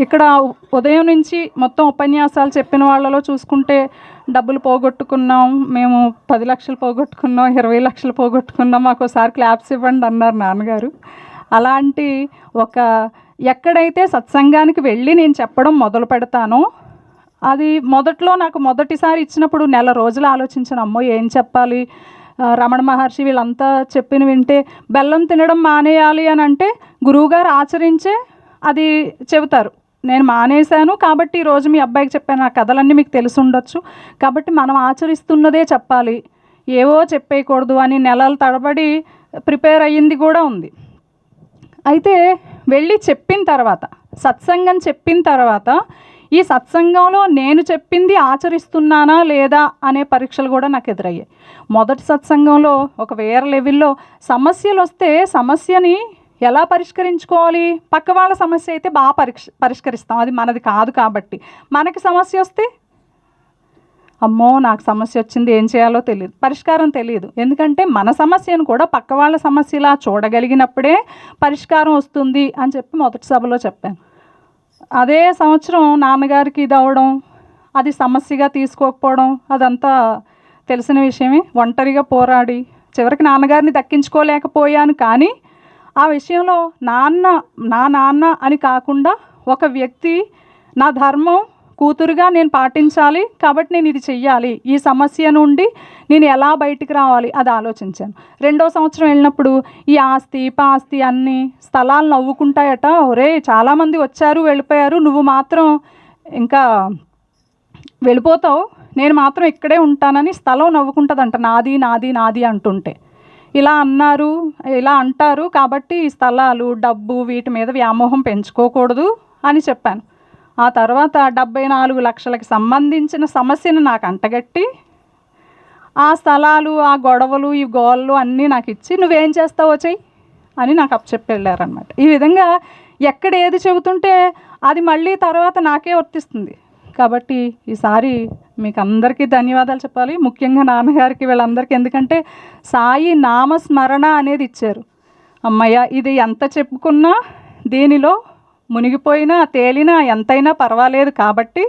ఇక్కడ ఉదయం నుంచి మొత్తం ఉపన్యాసాలు చెప్పిన వాళ్ళలో చూసుకుంటే డబ్బులు పోగొట్టుకున్నాం, మేము 10 లక్షలు పోగొట్టుకున్నాం, 20 లక్షలు పోగొట్టుకున్నాం, మాకు ఒకసారి క్లాప్స్ ఇవ్వండి అన్నారు నాన్నగారు. అలాంటి ఒక ఎక్కడైతే సత్సంగానికి వెళ్ళి నేను చెప్పడం మొదలు పెడతానో, అది మొదట్లో నాకు మొదటిసారి ఇచ్చినప్పుడు నెల రోజులు ఆలోచించాను, అమ్మో ఏం చెప్పాలి, రమణ మహర్షి వీళ్ళంతా చెప్పిన వింటే బెల్లం తినడం మానేయాలి అని అంటే గురువుగారు ఆచరించే అది చెబుతారు. నేను మానేశాను కాబట్టి ఈరోజు మీ అబ్బాయికి చెప్పాను, ఆ కథలన్నీ మీకు తెలిసి ఉండొచ్చు, కాబట్టి మనం ఆచరిస్తున్నదే చెప్పాలి, ఏవో చెప్పేయకూడదు అని నెలల తడబడి ప్రిపేర్ అయ్యింది కూడా ఉంది. అయితే వెళ్ళి చెప్పిన తర్వాత, సత్సంగం చెప్పిన తర్వాత, ఈ సత్సంగంలో నేను చెప్పింది ఆచరిస్తున్నానా లేదా అనే పరీక్షలు కూడా నాకు ఎదురయ్యాయి. మొదటి సత్సంగంలో ఒక వేరే లెవెల్లో సమస్యలు వస్తే సమస్యని ఎలా పరిష్కరించుకోవాలి, పక్క వాళ్ళ సమస్య అయితే బాగా పరిష్కరిస్తాం, అది మనది కాదు. కాబట్టి మనకి సమస్య వస్తే అమ్మో నాకు సమస్య వచ్చింది, ఏం చేయాలో తెలియదు, పరిష్కారం తెలియదు. ఎందుకంటే మన సమస్యను కూడా పక్క వాళ్ళ సమస్యలా చూడగలిగినప్పుడే పరిష్కారం వస్తుంది అని చెప్పి మొదటి సభలో చెప్పాను. అదే సంవత్సరం నాన్నగారికి ఇది అవ్వడం, అది సమస్యగా తీసుకోకపోవడం, అదంతా తెలిసిన విషయమే. ఒంటరిగా పోరాడి చివరికి నాన్నగారిని దక్కించుకోలేకపోయాను. కానీ ఆ విషయంలో నా నాన్న అని కాకుండా ఒక వ్యక్తి, నా ధర్మం కూతురుగా నేను పాటించాలి కాబట్టి నేను ఇది చెయ్యాలి, ఈ సమస్య నుండి నేను ఎలా బయటికి రావాలి అది ఆలోచించాను. 2వ సంవత్సరం వెళ్ళినప్పుడు ఈ ఆస్తి పాస్తి అన్ని స్థలాలు నవ్వుకుంటాయట, ఒరే చాలామంది వచ్చారు వెళ్ళిపోయారు, నువ్వు మాత్రం ఇంకా వెళ్ళిపోతావు, నేను మాత్రం ఇక్కడే ఉంటానని స్థలం నవ్వుకుంటుందంట, నాది నాది నాది అంటుంటే. ఇలా అన్నారు, ఇలా అంటారు కాబట్టి ఈ స్థలాలు డబ్బు వీటి మీద వ్యామోహం పెంచుకోకూడదు అని చెప్పాను. ఆ తర్వాత 74 లక్షలకు సంబంధించిన సమస్యను నాకు అంటగట్టి ఆ స్థలాలు, ఆ గొడవలు, ఈ గోళ్ళు అన్నీ నాకు ఇచ్చి నువ్వేం చేస్తావో చెయ్యి అని నాకు అప్పచెప్పి వెళ్ళారనమాట. ఈ విధంగా ఎక్కడ ఏది చెబుతుంటే అది మళ్ళీ తర్వాత నాకే వర్తిస్తుంది. కాబట్టి ఈసారి మీకు అందరికీ ధన్యవాదాలు చెప్పాలి, ముఖ్యంగా నాన్నగారికి వీళ్ళందరికీ. ఎందుకంటే సాయి నామస్మరణ అనేది ఇచ్చారు. అమ్మయ్య, ఇది ఎంత చెప్పుకున్నా దీనిలో మునిగిపోయినా తేలినా ఎంతైనా పర్వాలేదు కాబట్టి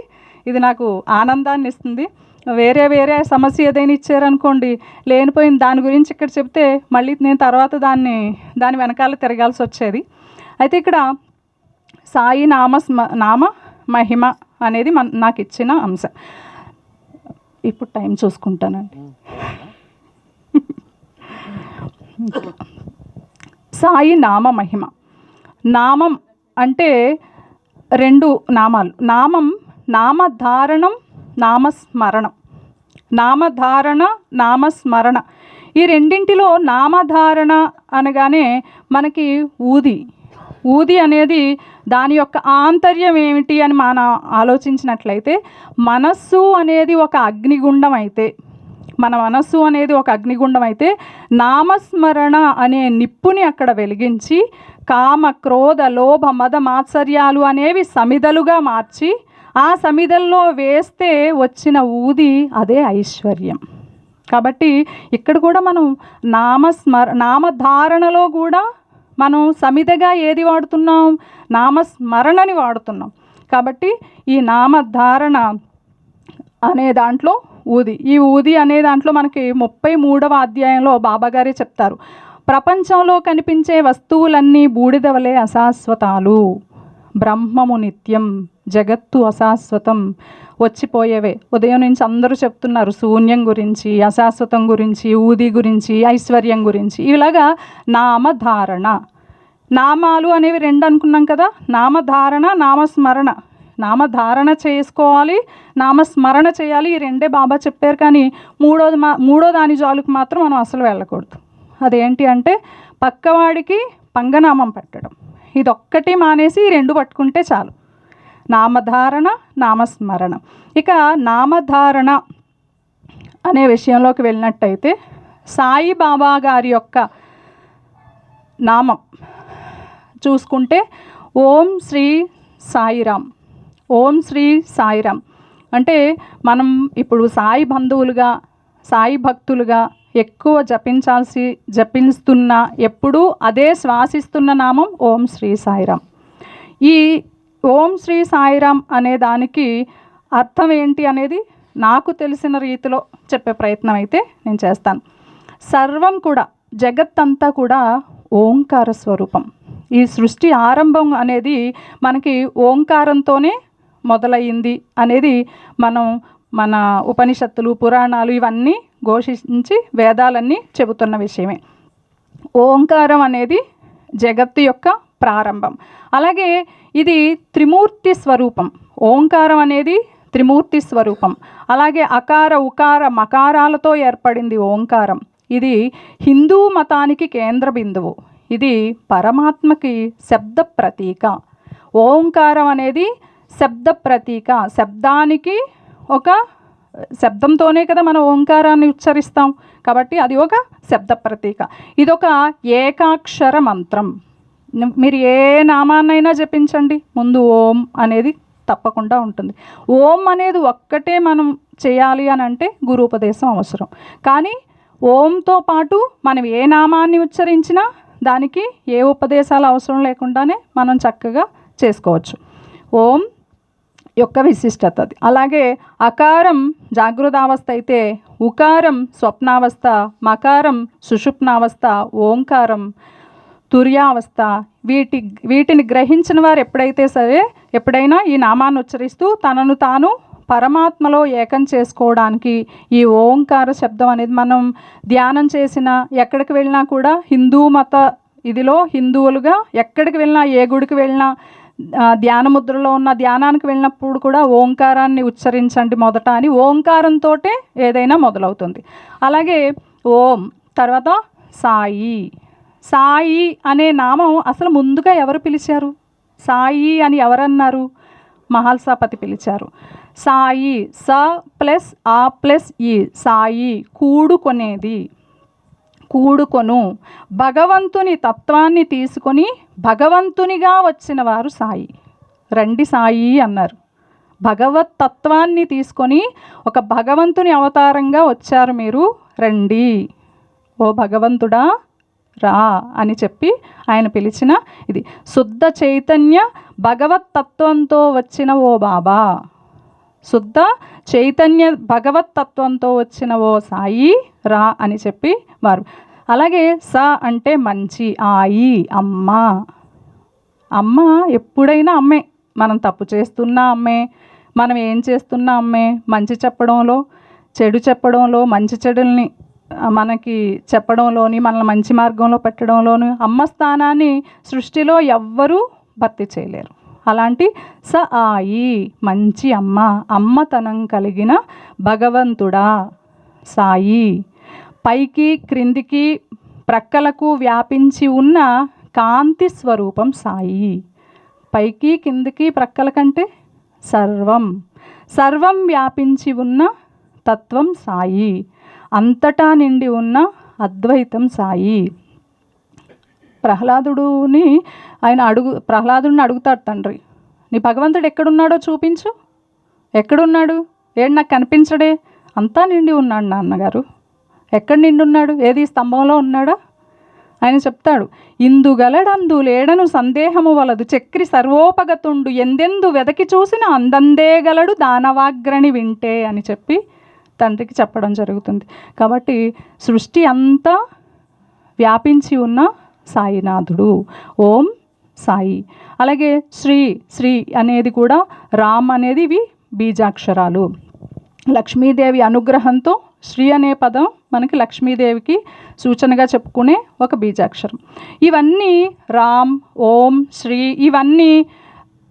ఇది నాకు ఆనందాన్ని ఇస్తుంది. వేరే సమస్య ఏదైనా ఇచ్చారనుకోండి, లేనిపోయిన దాని గురించి ఇక్కడ చెప్తే మళ్ళీ నేను తర్వాత దాని వెనకాల తిరగాల్సి వచ్చేది. అయితే ఇక్కడ సాయి నామ మహిమ అనేది నాకు ఇచ్చిన అంశం. ఇప్పుడు టైం చూసుకుంటానండి. సాయి నామ మహిమ. నామం అంటే 2 నామాలు. నామం నామధారణం, నామస్మరణం. నామధారణ, నామస్మరణ, ఈ రెండింటిలో నామధారణ అనగానే మనకి ఊది అనేది దాని యొక్క ఆంతర్యం ఏమిటి అని మనం ఆలోచించినట్లయితే, మనస్సు అనేది ఒక అగ్నిగుండం అయితే, మన మనస్సు అనేది ఒక అగ్నిగుండం అయితే నామస్మరణ అనే నిప్పుని అక్కడ వెలిగించి కామ క్రోధ లోభ మద మాత్సర్యాలు అనేవి సమిదలుగా మార్చి ఆ సమిదల్లో వేస్తే వచ్చిన ఊది అదే ఐశ్వర్యం. కాబట్టి ఇక్కడ కూడా మనం నామధారణలో కూడా మనం సమిదగా ఏది వాడుతున్నాం, నామస్మరణని వాడుతున్నాం. కాబట్టి ఈ నామధారణ అనే దాంట్లో ఈ ఊది అనే దాంట్లో మనకి 33వ అధ్యాయంలో బాబాగారే చెప్తారు, ప్రపంచంలో కనిపించే వస్తువులన్నీ బూడిదవలే అశాశ్వతాలు, బ్రహ్మము నిత్యం, జగత్తు అశాశ్వతం, వచ్చిపోయేవే. ఉదయం నుంచి అందరూ చెప్తున్నారు శూన్యం గురించి, అశాశ్వతం గురించి, ఊది గురించి, ఐశ్వర్యం గురించి. ఇలాగా నామధారణ, నామాలు అనేవి 2 అనుకున్నాం కదా, నామధారణ నామస్మరణ. నామధారణ చేసుకోవాలి, నామస్మరణ చేయాలి, ఈ 2 బాబా చెప్పారు. కానీ మూడో దాని జాలుకు మాత్రం మనం అసలు వెళ్ళకూడదు. అదేంటి అంటే పక్కవాడికి పంగనామం పెట్టడం. ఇదొక్కటి మానేసి ఈ 2 పట్టుకుంటే చాలు. నామధారణ, నామస్మరణ. ఇక నామధారణ అనే విషయంలోకి వెళ్ళినట్టయితే సాయిబాబా గారి యొక్క నామం చూసుకుంటే ఓం శ్రీ సాయిరామ్, ఓం శ్రీ సాయిరామ్ అంటే మనం ఇప్పుడు సాయి బంధువులుగా, సాయి భక్తులుగా ఎక్కువ జపిస్తున్న, ఎప్పుడూ అదే శ్వాసిస్తున్న నామం ఓం శ్రీ సాయిరామ్. ఈ ఓం శ్రీ సాయిరామ్ అనే దానికి అర్థం ఏంటి అనేది నాకు తెలిసిన రీతిలో చెప్పే ప్రయత్నం అయితే నేను చేస్తాను. సర్వం కూడా, జగత్తంతా కూడా ఓంకార స్వరూపం. ఈ సృష్టి ఆరంభం అనేది మనకి ఓంకారంతోనే మొదలయ్యింది అనేది మనం మన ఉపనిషత్తులు, పురాణాలు ఇవన్నీ ఘోషించి వేదాలన్నీ చెబుతున్న విషయమే. ఓంకారం అనేది జగత్తు యొక్క ప్రారంభం. అలాగే ఇది త్రిమూర్తి స్వరూపం. ఓంకారం అనేది త్రిమూర్తి స్వరూపం. అలాగే అకార, ఉకార, మకారాలతో ఏర్పడింది ఓంకారం. ఇది హిందూ మతానికి కేంద్ర బిందువు. ఇది పరమాత్మకి శబ్ద ప్రతీక. ఓంకారం అనేది శబ్ద ప్రతీక. శబ్దానికి ఒక శబ్దంతోనే కదా మనం ఓంకారాన్ని ఉచ్చరిస్తాం, కాబట్టి అది ఒక శబ్ద ప్రతీక. ఇదొక ఏకాక్షర మంత్రం. మీరు ఏ నామాన్నైనా జపించండి, ముందు ఓం అనేది తప్పకుండా ఉంటుంది. ఓం అనేది ఒక్కటే మనం చేయాలి అని అంటే గురూపదేశం అవసరం. కానీ ఓంతో పాటు మనం ఏ నామాన్ని ఉచ్చరించినా దానికి ఏ ఉపదేశాలు అవసరం లేకుండానే మనం చక్కగా చేసుకోవచ్చు. ఓం యొక్క విశిష్టత అది. అలాగే అకారం జాగృతావస్థ అయితే, ఉకారం స్వప్నావస్థ, మకారం సుషుప్నావస్థ, ఓంకారం తుర్యావస్థ. వీటిని గ్రహించిన వారు ఎప్పుడైతే సరే, ఎప్పుడైనా ఈ నామాన్ని ఉచ్చరిస్తూ తనను తాను పరమాత్మలో ఏకం చేసుకోవడానికి ఈ ఓంకార శబ్దం అనేది మనం ధ్యానం చేసిన ఎక్కడికి వెళ్ళినా కూడా హిందూ మత ఇదిలో హిందువులుగా ఎక్కడికి వెళ్ళినా, ఏ గుడికి వెళ్ళినా, ధ్యాన ముద్రలో ఉన్న ధ్యానానికి వెళ్ళినప్పుడు కూడా ఓంకారాన్ని ఉచ్చరించండి మొదట అని ఓంకారంతో ఏదైనా మొదలవుతుంది. అలాగే ఓం తర్వాత సాయి. సాయి అనే నామం అసలు ముందుగా ఎవరు పిలిచారు? సాయి అని ఎవరన్నారు? మహల్సాపతి పిలిచారు. సాయి, స ప్లస్ ఆ ప్లస్ ఈ, సాయి కూడుకొనేది, కూడుకొను. భగవంతుని తత్వాన్ని తీసుకొని భగవంతునిగా వచ్చిన వారు సాయి. రండి సాయి అన్నారు. భగవత్ తత్వాన్ని తీసుకొని ఒక భగవంతుని అవతారంగా వచ్చారు మీరు, రండి ఓ భగవంతుడా రా అని చెప్పి ఆయన పిలిచిన ఇది. శుద్ధ చైతన్య భగవత్ తత్వంతో వచ్చిన ఓ బాబా, శుద్ధ చైతన్య భగవత్ తత్వంతో వచ్చిన ఓ సాయి రా అని చెప్పి వారు. అలాగే స అంటే మంచి, ఆయి అమ్మ. అమ్మ ఎప్పుడైనా అమ్మే. మనం తప్పు చేస్తున్నా అమ్మే, మనం ఏం చేస్తున్నా అమ్మే. మంచి చెప్పడంలో, చెడు చెప్పడంలో, మంచి చెడుల్ని మనకి చెప్పడంలోని, మనల్ని మంచి మార్గంలో పెట్టడంలోని అమ్మ స్థానాన్ని సృష్టిలో ఎవ్వరూ భర్తీ చేయలేరు. అలాంటి స ఆయి మంచి అమ్మ, అమ్మతనం కలిగిన భగవంతుడా సాయి. పైకి క్రిందికి ప్రక్కలకు వ్యాపించి ఉన్న కాంతి స్వరూపం సాయి. పైకి కిందికి ప్రక్కల కంటే సర్వం, సర్వం వ్యాపించి ఉన్న తత్వం సాయి. అంతటా నిండి ఉన్న అద్వైతం సాయి. ప్రహ్లాదుడిని అడుగుతాడు తండ్రి, నీ భగవంతుడు ఎక్కడున్నాడో చూపించు. ఎక్కడున్నాడు? ఏడు నాకు కనిపించడే. అంతా నిండి ఉన్నాడు నాన్నగారు. ఎక్కడ నిండి ఉన్నాడు? ఏది స్తంభంలో ఉన్నాడా? ఆయన చెప్తాడు, ఇందుగలడందు లేడను సందేహము వలదు, చక్రి సర్వోపగతుండు ఎందెందు వెదకి చూసిన అందందేగలడు దానవాగ్రణి వింటే అని చెప్పి తండ్రికి చెప్పడం జరుగుతుంది. కాబట్టి సృష్టి అంతా వ్యాపించి ఉన్న సాయినాథుడు ఓం సాయి. అలాగే శ్రీ, శ్రీ అనేది కూడా రామ్ అనేది ఇవి బీజాక్షరాలు. లక్ష్మీదేవి అనుగ్రహంతో శ్రీ అనే పదం మనకి లక్ష్మీదేవికి సూచనగా చెప్పుకునే ఒక బీజాక్షరం. ఇవన్నీ రామ్, ఓం, శ్రీ ఇవన్నీ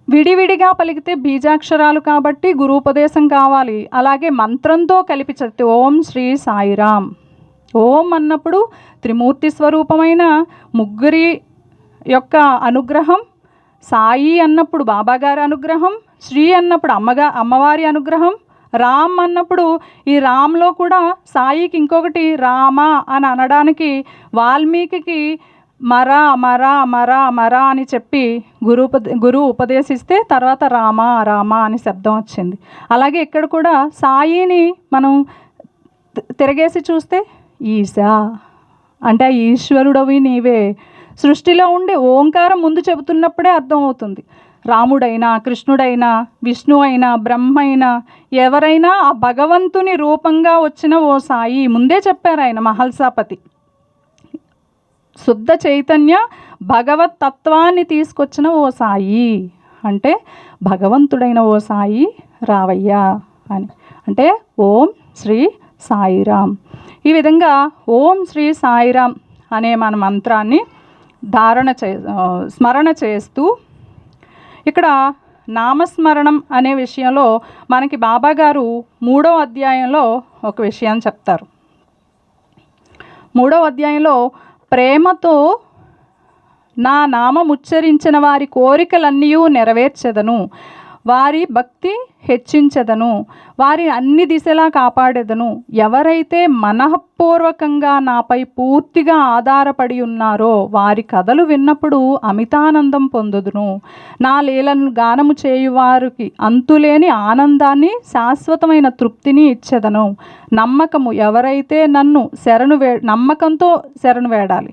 విడివిడిగా పలికితే బీజాక్షరాలు కాబట్టి గురూపదేశం కావాలి. అలాగే మంత్రంతో కలిపి చదివితే ఓం శ్రీ సాయిరామ్. ఓం అన్నప్పుడు త్రిమూర్తి స్వరూపమైన ముగ్గురి యొక్క అనుగ్రహం, సాయి అన్నప్పుడు బాబాగారి అనుగ్రహం, శ్రీ అన్నప్పుడు అమ్మవారి అనుగ్రహం, రామ్ అన్నప్పుడు ఈ రామ్లో కూడా సాయికి ఇంకొకటి రామ అని అనడానికి వాల్మీకి మరా మరా మరా మరా అని చెప్పి గురువు ఉపదేశిస్తే తర్వాత రామ రామ అని శబ్దం వచ్చింది. అలాగే ఇక్కడ కూడా సాయిని మనం తిరగేసి చూస్తే ఈశా అంటే ఈశ్వరుడవి నీవే. సృష్టిలో ఉండే ఓంకారం ముందు చెబుతున్నప్పుడే అర్థమవుతుంది. రాముడైనా, కృష్ణుడైనా, విష్ణు అయినా, బ్రహ్మ అయినా, ఎవరైనా ఆ భగవంతుని రూపంగా వచ్చిన ఓ సాయి. ముందే చెప్పారు ఆయన మహల్సాపతి, శుద్ధ చైతన్య భగవత్ తత్వాన్ని తీసుకొచ్చిన ఓ సాయి అంటే భగవంతుడైన ఓ సాయి రావయ్యా అని. అంటే ఓం శ్రీ సాయిరామ్. ఈ విధంగా ఓం శ్రీ సాయిరామ్ అనే మన మంత్రాన్ని స్మరణ చేస్తూ ఇక్కడ నామస్మరణం అనే విషయంలో మనకి బాబాగారు 3వ అధ్యాయంలో ఒక విషయాన్ని చెప్తారు. 3వ అధ్యాయంలో ప్రేమతో నా నామం ఉచ్చరించిన వారి కోరికలన్నీ నెరవేర్చెదను, వారి భక్తి హెచ్చించెదను, వారి అన్ని దిశలా కాపాడెదను. ఎవరైతే మనఃపూర్వకంగా నాపై పూర్తిగా ఆధారపడి ఉన్నారో వారి కథలు విన్నప్పుడు అమితానందం పొందుదును. నా లీలను గానము చేయువారికి అంతులేని ఆనందాన్ని, శాశ్వతమైన తృప్తిని ఇచ్చెదను. నమ్మకము, ఎవరైతే నన్ను నమ్మకంతో శరణు వేడాలి,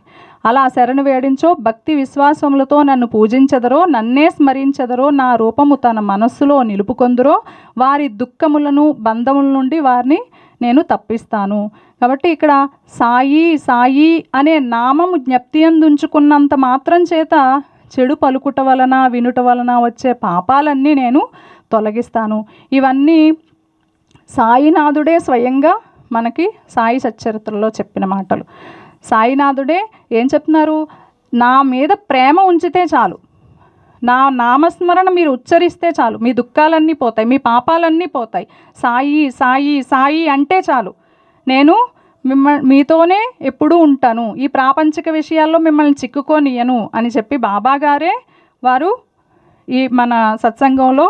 అలా శరణు వేడించో భక్తి విశ్వాసములతో నన్ను పూజించెదరో, నన్నే స్మరించెదరో, నా రూపము తన మనస్సులో నిలుపుకొందురో, వారి దుఃఖములను బంధముల నుండి వారిని నేను తప్పిస్తాను. కాబట్టి ఇక్కడ సాయి సాయి అనే నామము జ్ఞప్తి అందుంచుకున్నంత మాత్రం చేత చెడు పలుకుట వలన వినుట వలన వచ్చే పాపాలన్నీ నేను తొలగిస్తాను. ఇవన్నీ సాయినాథుడే స్వయంగా మనకి సాయి సచ్చరిత్రలో చెప్పిన మాటలు. సాయినాథుడే ఏం చెప్తున్నారు? నా మీద ప్రేమ ఉంచితే చాలు, నా నామస్మరణ మీరు ఉచ్చరిస్తే చాలు, మీ దుఃఖాలన్నీ పోతాయి, మీ పాపాలన్నీ పోతాయి. సాయి సాయి సాయి అంటే చాలు, నేను మీతోనే ఎప్పుడూ ఉంటాను, ఈ ప్రాపంచిక విషయాల్లో మిమ్మల్ని చిక్కుకోనియను అని చెప్పి బాబాగారే వారు ఈ మన సత్సంగంలో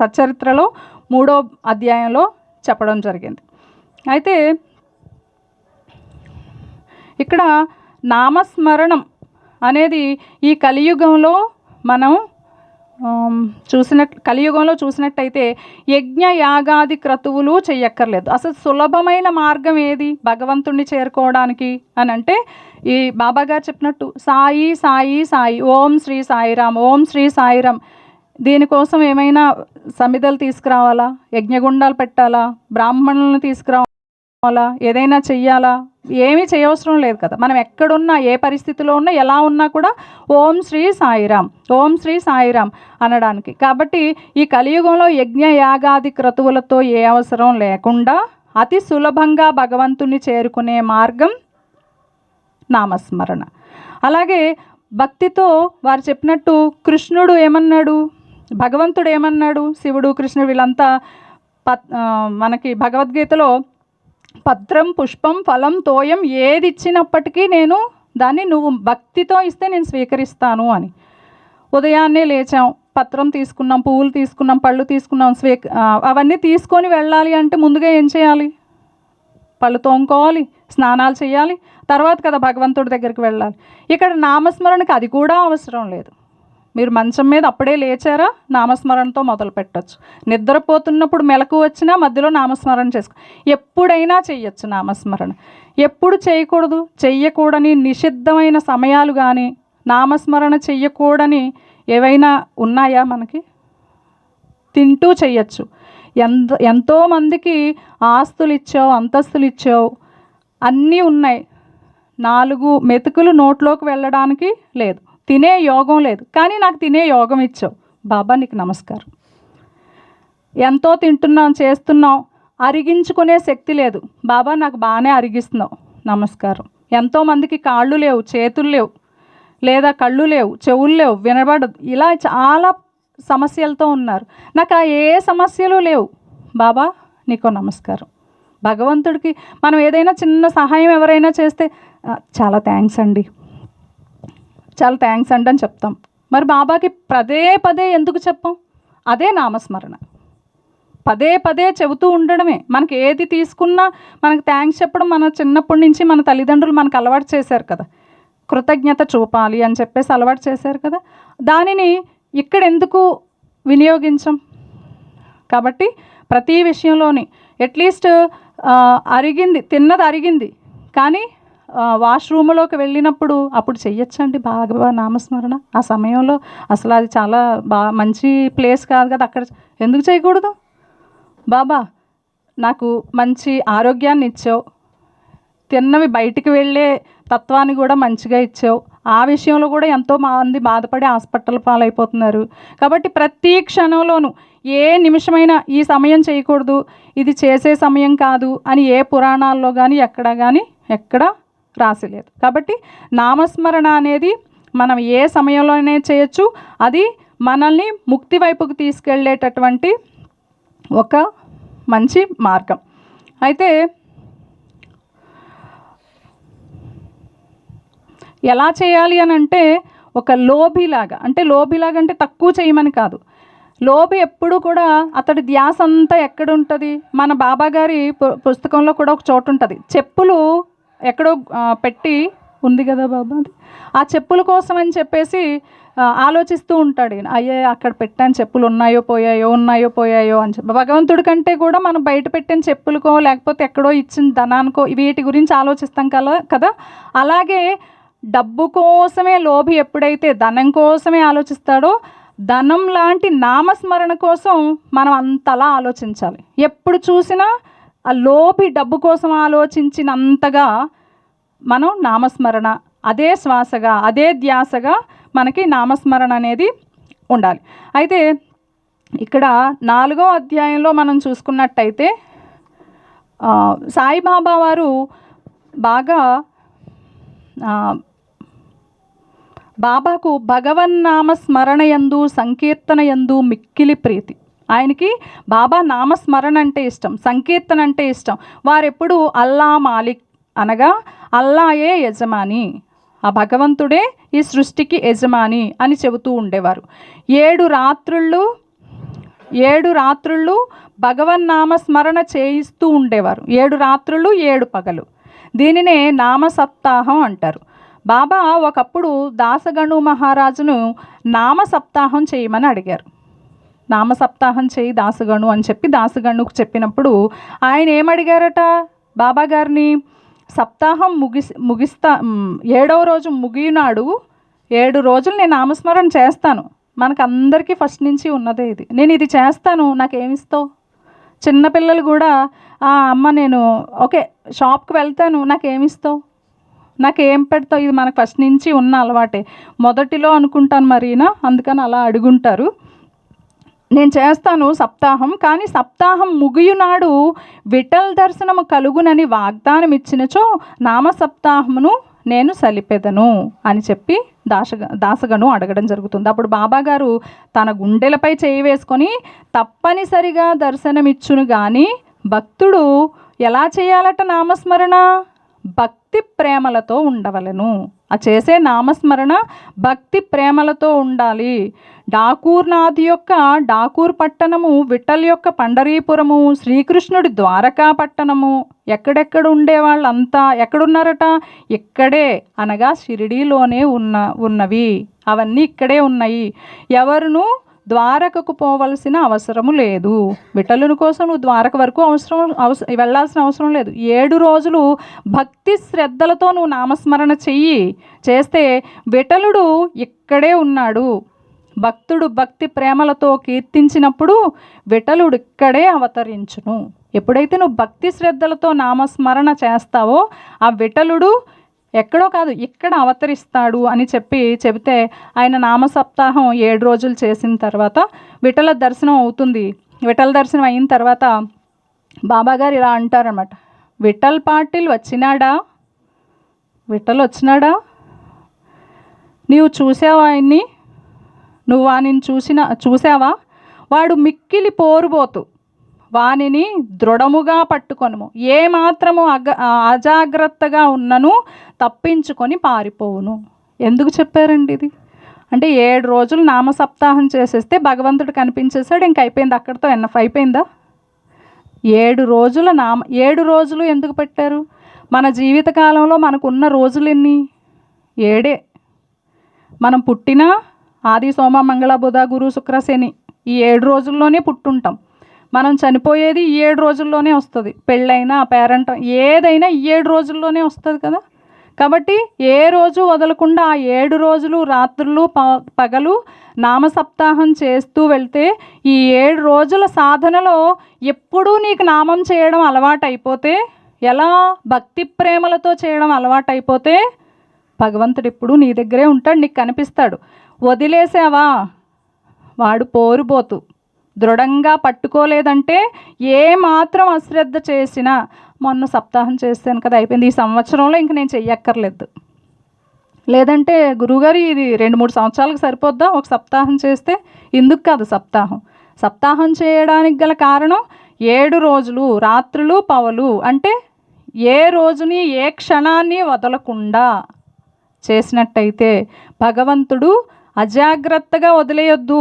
సచ్చరిత్రలో 3వ అధ్యాయంలో చెప్పడం జరిగింది. అయితే ఇక్కడ నామస్మరణం అనేది ఈ కలియుగంలో మనం కలియుగంలో చూసినట్టయితే యజ్ఞ యాగాది క్రతువులు చెయ్యక్కర్లేదు. అసలు సులభమైన మార్గం ఏది భగవంతుణ్ణి చేరుకోవడానికి అని అంటే ఈ బాబాగారు చెప్పినట్టు సాయి సాయి సాయి, ఓం శ్రీ సాయిరామ్, ఓం శ్రీ సాయిరామ్. దీనికోసం ఏమైనా సమిధలు తీసుకురావాలా, యజ్ఞగుండాలు పెట్టాలా, బ్రాహ్మణులను తీసుకురావాలా, ఏదైనా చెయ్యాలా? ఏమీ చేయవసరం లేదు కదా. మనం ఎక్కడున్నా, ఏ పరిస్థితిలో ఉన్నా, ఎలా ఉన్నా కూడా ఓం శ్రీ సాయిరామ్, ఓం శ్రీ సాయిరామ్ అనడానికి. కాబట్టి ఈ కలియుగంలో యజ్ఞ యాగాది క్రతువులతో ఏ అవసరం లేకుండా అతి సులభంగా భగవంతుని చేరుకునే మార్గం నామస్మరణ. అలాగే భక్తితో వారు చెప్పినట్టు కృష్ణుడు ఏమన్నాడు, భగవంతుడు ఏమన్నాడు, శివుడు కృష్ణుడు వీళ్ళంతా మనకి భగవద్గీతలో పత్రం పుష్పం ఫలం తోయం ఏది ఇచ్చినప్పటికీ నేను దాన్ని నువ్వు భక్తితో ఇస్తే నేను స్వీకరిస్తాను అని. ఉదయాన్నే లేచాం, పత్రం తీసుకున్నాం, పువ్వులు తీసుకున్నాం, పళ్ళు తీసుకున్నాం, అవన్నీ తీసుకొని వెళ్ళాలి అంటే ముందుగా ఏం చేయాలి? పళ్ళు తోముకోవాలి, స్నానాలు చేయాలి, తర్వాత కదా భగవంతుడి దగ్గరికి వెళ్ళాలి. ఇక్కడ నామస్మరణకి అది కూడా అవసరం లేదు. మీరు మంచం మీద అప్పుడే లేచారా, నామస్మరణతో మొదలు పెట్టచ్చు. నిద్రపోతున్నప్పుడు మెలకు వచ్చినా మధ్యలో నామస్మరణ చేసుకో, ఎప్పుడైనా చెయ్యొచ్చు నామస్మరణ. ఎప్పుడు చేయకూడదు, చెయ్యకూడని నిషిద్ధమైన సమయాలు కానీ నామస్మరణ చెయ్యకూడని ఏవైనా ఉన్నాయా మనకి? తింటూ చెయ్యొచ్చు. ఎంతోమందికి ఆస్తులు ఇచ్చావు, అంతస్తులు ఇచ్చావు, అన్నీ ఉన్నాయి, 4 మెతుకులు నోట్లోకి వెళ్ళడానికి లేదు, తినే యోగం లేదు, కానీ నాకు తినే యోగం ఇచ్చావు బాబా, నీకు నమస్కారం. ఎంతో తింటున్నాం, చేస్తున్నాం, అరిగించుకునే శక్తి లేదు బాబా, నాకు బాగానే అరిగిస్తున్నావు, నమస్కారం. ఎంతోమందికి కాళ్ళు లేవు, చేతులు లేవు, లేదా కళ్ళు లేవు, చెవులు లేవు, వినబడదు, ఇలా చాలా సమస్యలతో ఉన్నారు. నాకు ఏ సమస్యలు లేవు బాబా, నీకో నమస్కారం. భగవంతుడికి మనం ఏదైనా చిన్న సహాయం ఎవరైనా చేస్తే చాలా థ్యాంక్స్ అండి, చాలా థ్యాంక్స్ అండి అని చెప్తాం. మరి బాబాకి పదే పదే ఎందుకు చెప్పాం? అదే నామస్మరణ. పదే పదే చెబుతూ ఉండడమే. మనకి ఏది తీసుకున్నా మనకు థ్యాంక్స్ చెప్పడం మన చిన్నప్పటి నుంచి మన తల్లిదండ్రులు మనకు అలవాటు చేశారు కదా. కృతజ్ఞత చూపాలి అని చెప్పేసి అలవాటు చేశారు కదా. దానిని ఇక్కడ ఎందుకు వినియోగించం? కాబట్టి ప్రతి విషయంలోని అట్లీస్ట్ అరిగింది, తిన్నది అరిగింది, కానీ వాష్రూమ్లోకి వెళ్ళినప్పుడు అప్పుడు చెయ్యొచ్చండి బాగా నామస్మరణ? ఆ సమయంలో అసలు అది చాలా మంచి ప్లేస్ కాదు కదా, అక్కడ ఎందుకు చేయకూడదు? బాబా నాకు మంచి ఆరోగ్యాన్ని ఇచ్చావు, తిన్నవి బయటికి వెళ్ళే తత్వాన్ని కూడా మంచిగా ఇచ్చావు, ఆ విషయంలో కూడా ఎంతో మంది బాధపడి హాస్పిటల్ పాలైపోతున్నారు. కాబట్టి ప్రతి క్షణంలోనూ ఏ నిమిషమైనా ఈ సమయం చేయకూడదు, ఇది చేసే సమయం కాదు అని ఏ పురాణాల్లో కానీ ఎక్కడ రాసిలేదు. కాబట్టి నామస్మరణ అనేది మనం ఏ సమయంలోనే చేయొచ్చు. అది మనల్ని ముక్తి వైపుకు తీసుకెళ్ళేటటువంటి ఒక మంచి మార్గం. అయితే ఎలా చేయాలి అని అంటే ఒక లోభిలాగా అంటే తక్కువ చేయమని కాదు. లోభి ఎప్పుడు కూడా అతడి ధ్యాస అంతా ఎక్కడుంటుంది? మన బాబా గారి పుస్తకంలో కూడా ఒక చోటు ఉంటుంది, చెప్పులు ఎక్కడో పెట్టి ఉంది కదా బాబా, అది ఆ చెప్పుల కోసం అని చెప్పేసి ఆలోచిస్తూ ఉంటాడు. అయ్యే అక్కడ పెట్టాను, చెప్పులు ఉన్నాయో పోయాయో అని చెప్పి భగవంతుడి కంటే కూడా మనం బయట పెట్టిన చెప్పులకో లేకపోతే ఎక్కడో ఇచ్చిన ధనానికో వీటి గురించి ఆలోచిస్తాం కదా. అలాగే డబ్బు కోసమే లోభి ఎప్పుడైతే ధనం కోసమే ఆలోచిస్తాడో, ధనం లాంటి నామస్మరణ కోసం మనం అంతలా ఆలోచించాలి. ఎప్పుడు చూసినా ఆ లోభి డబ్బు కోసం ఆలోచించినంతగా మనం నామస్మరణ, అదే శ్వాసగా అదే ధ్యాసగా మనకి నామస్మరణ అనేది ఉండాలి. అయితే ఇక్కడ 4వ అధ్యాయంలో మనం చూసుకున్నట్టయితే సాయిబాబా వారు బాగా బాబాకు భగవన్నామ స్మరణయందు సంకీర్తనయందు మిక్కిలి ప్రీతి. ఆయనకి బాబా నామస్మరణ అంటే ఇష్టం, సంకీర్తన అంటే ఇష్టం. వారెప్పుడు అల్లా మాలిక్ అనగా అల్లాయే యజమాని, ఆ భగవంతుడే ఈ సృష్టికి యజమాని అని చెబుతూ ఉండేవారు. 7 రాత్రుళ్ళు భగవన్నామస్మరణ చేయిస్తూ ఉండేవారు. 7 రాత్రులు 7 పగలు. దీనినే నామసప్తాహం అంటారు. బాబా ఒకప్పుడు దాసగణు మహారాజును నామసప్తాహం చేయమని అడిగారు. నామసప్తాహం చేయి దాసగణు అని చెప్పి దాసగణుకు చెప్పినప్పుడు ఆయన ఏమడిగారట బాబా గారిని? సప్తాహం ముగిస్తా 7వ రోజు ముగినాడు 7 రోజులు నేను నామస్మరణ చేస్తాను. మనకు అందరికీ ఫస్ట్ నుంచి ఉన్నదే ఇది, నేను ఇది చేస్తాను, నాకేమిస్తావు? చిన్నపిల్లలు కూడా అమ్మ నేను ఓకే షాప్కి వెళ్తాను, నాకేమిస్తావు, నాకేం పెడతావు? ఇది మనకు ఫస్ట్ నుంచి ఉన్న అలవాటే. మొదటిలో అనుకుంటాను మరీనా, అందుకని అలా అడుగుంటారు. నేను చేస్తాను సప్తాహం, కానీ సప్తాహం ముగియునాడు విఠల్ దర్శనము కలుగునని వాగ్దానం ఇచ్చినచో నామసప్తాహమును నేను సలిపెదను అని చెప్పి దాసగను అడగడం జరుగుతుంది. అప్పుడు బాబా గారు తన గుండెలపై చేయి వేసుకొని తప్పనిసరిగా దర్శనమిచ్చును కానీ భక్తుడు ఎలా చేయాలట నామస్మరణ? భక్తి ప్రేమలతో ఉండవలను. ఆ చేసే నామస్మరణ భక్తి ప్రేమలతో ఉండాలి. డాకూర్నాథ్ యొక్క డాకూర్ పట్టణము, విఠల్ యొక్క పండరీపురము, శ్రీకృష్ణుడి ద్వారకా పట్టణము, ఎక్కడెక్కడ ఉండేవాళ్ళంతా ఎక్కడున్నారట? ఇక్కడే, అనగా షిరిడీలోనే ఉన్నవి. అవన్నీ ఇక్కడే ఉన్నాయి. ఎవరును ద్వారకకు పోవలసిన అవసరము లేదు. విఠలుని కోసం నువ్వు ద్వారక వరకు వెళ్ళాల్సిన అవసరం లేదు. 7 రోజులు భక్తి శ్రద్ధలతో నువ్వు నామస్మరణ చేస్తే విఠలుడు ఇక్కడే ఉన్నాడు. భక్తుడు భక్తి ప్రేమలతో కీర్తించినప్పుడు విఠలుడు ఇక్కడే అవతరించును. ఎప్పుడైతే నువ్వు భక్తి శ్రద్ధలతో నామస్మరణ చేస్తావో ఆ విఠలుడు ఎక్కడో కాదు ఇక్కడ అవతరిస్తాడు అని చెబితే ఆయన నామసప్తాహం 7 రోజులు చేసిన తర్వాత విఠల దర్శనం అవుతుంది. విఠల దర్శనం అయిన తర్వాత బాబాగారు ఇలా అంటారన్నమాట, విఠల్ పాటిల్ వచ్చినాడా? విఠల్ వచ్చినాడా? నీవు చూసావా ఆయన్ని? నువ్వు వానిని చూసావా? వాడు మిక్కిలి పోరుబోతు, వానిని దృఢముగా పట్టుకొనుము, ఏమాత్రము అజాగ్రత్తగా ఉన్నను తప్పించుకొని పారిపోవును. ఎందుకు చెప్పారండి ఇది? అంటే 7 రోజులు నామసప్తాహం చేసేస్తే భగవంతుడు కనిపించేశాడు, ఇంక అయిపోయింది, అక్కడితో ఎన్నఫ్ అయిపోయిందా? 7 రోజులు ఎందుకు పెట్టారు? మన జీవితకాలంలో మనకున్న రోజులు ఎన్ని? 7. మనం పుట్టిన ఆది సోమ మంగళ బుధ గురు శుక్ర శని ఈ 7 రోజుల్లోనే పుట్టుంటాం. మనం చనిపోయేది ఈ 7 రోజుల్లోనే వస్తుంది. పెళ్ళైనా పేరెంట్ ఏదైనా ఈ 7 రోజుల్లోనే వస్తుంది కదా. కాబట్టి ఏ రోజు వదలకుండా ఆ 7 రోజులు రాత్రులు పగలు నామసప్తాహం చేస్తూ వెళ్తే ఈ 7 రోజుల సాధనలో ఎప్పుడూ నీకు నామం చేయడం అలవాటు అయిపోతే, ఎలా భక్తి ప్రేమలతో చేయడం అలవాటు అయిపోతే భగవంతుడు ఎప్పుడు నీ దగ్గరే ఉంటాడు, నీకు కనిపిస్తాడు. వదిలేసావా వాడు పోరుబోతు, దృఢంగా పట్టుకోలేదంటే ఏ మాత్రం అశ్రద్ధ చేసినా, మొన్న సప్తాహం చేశాను కదా అయిపోయింది, ఈ సంవత్సరంలో ఇంక నేను చెయ్యక్కర్లేదు, లేదంటే గురువుగారు ఇది 2-3 సంవత్సరాలకు సరిపోద్దా ఒక సప్తాహం చేస్తే, ఇందుకు కాదు సప్తాహం చేయడానికి గల కారణం 7 రోజులు రాత్రులు పగలు అంటే ఏ రోజుని ఏ క్షణాన్ని వదలకుండా చేసినట్టయితే భగవంతుడు అజాగ్రత్తగా వదిలేయొద్దు,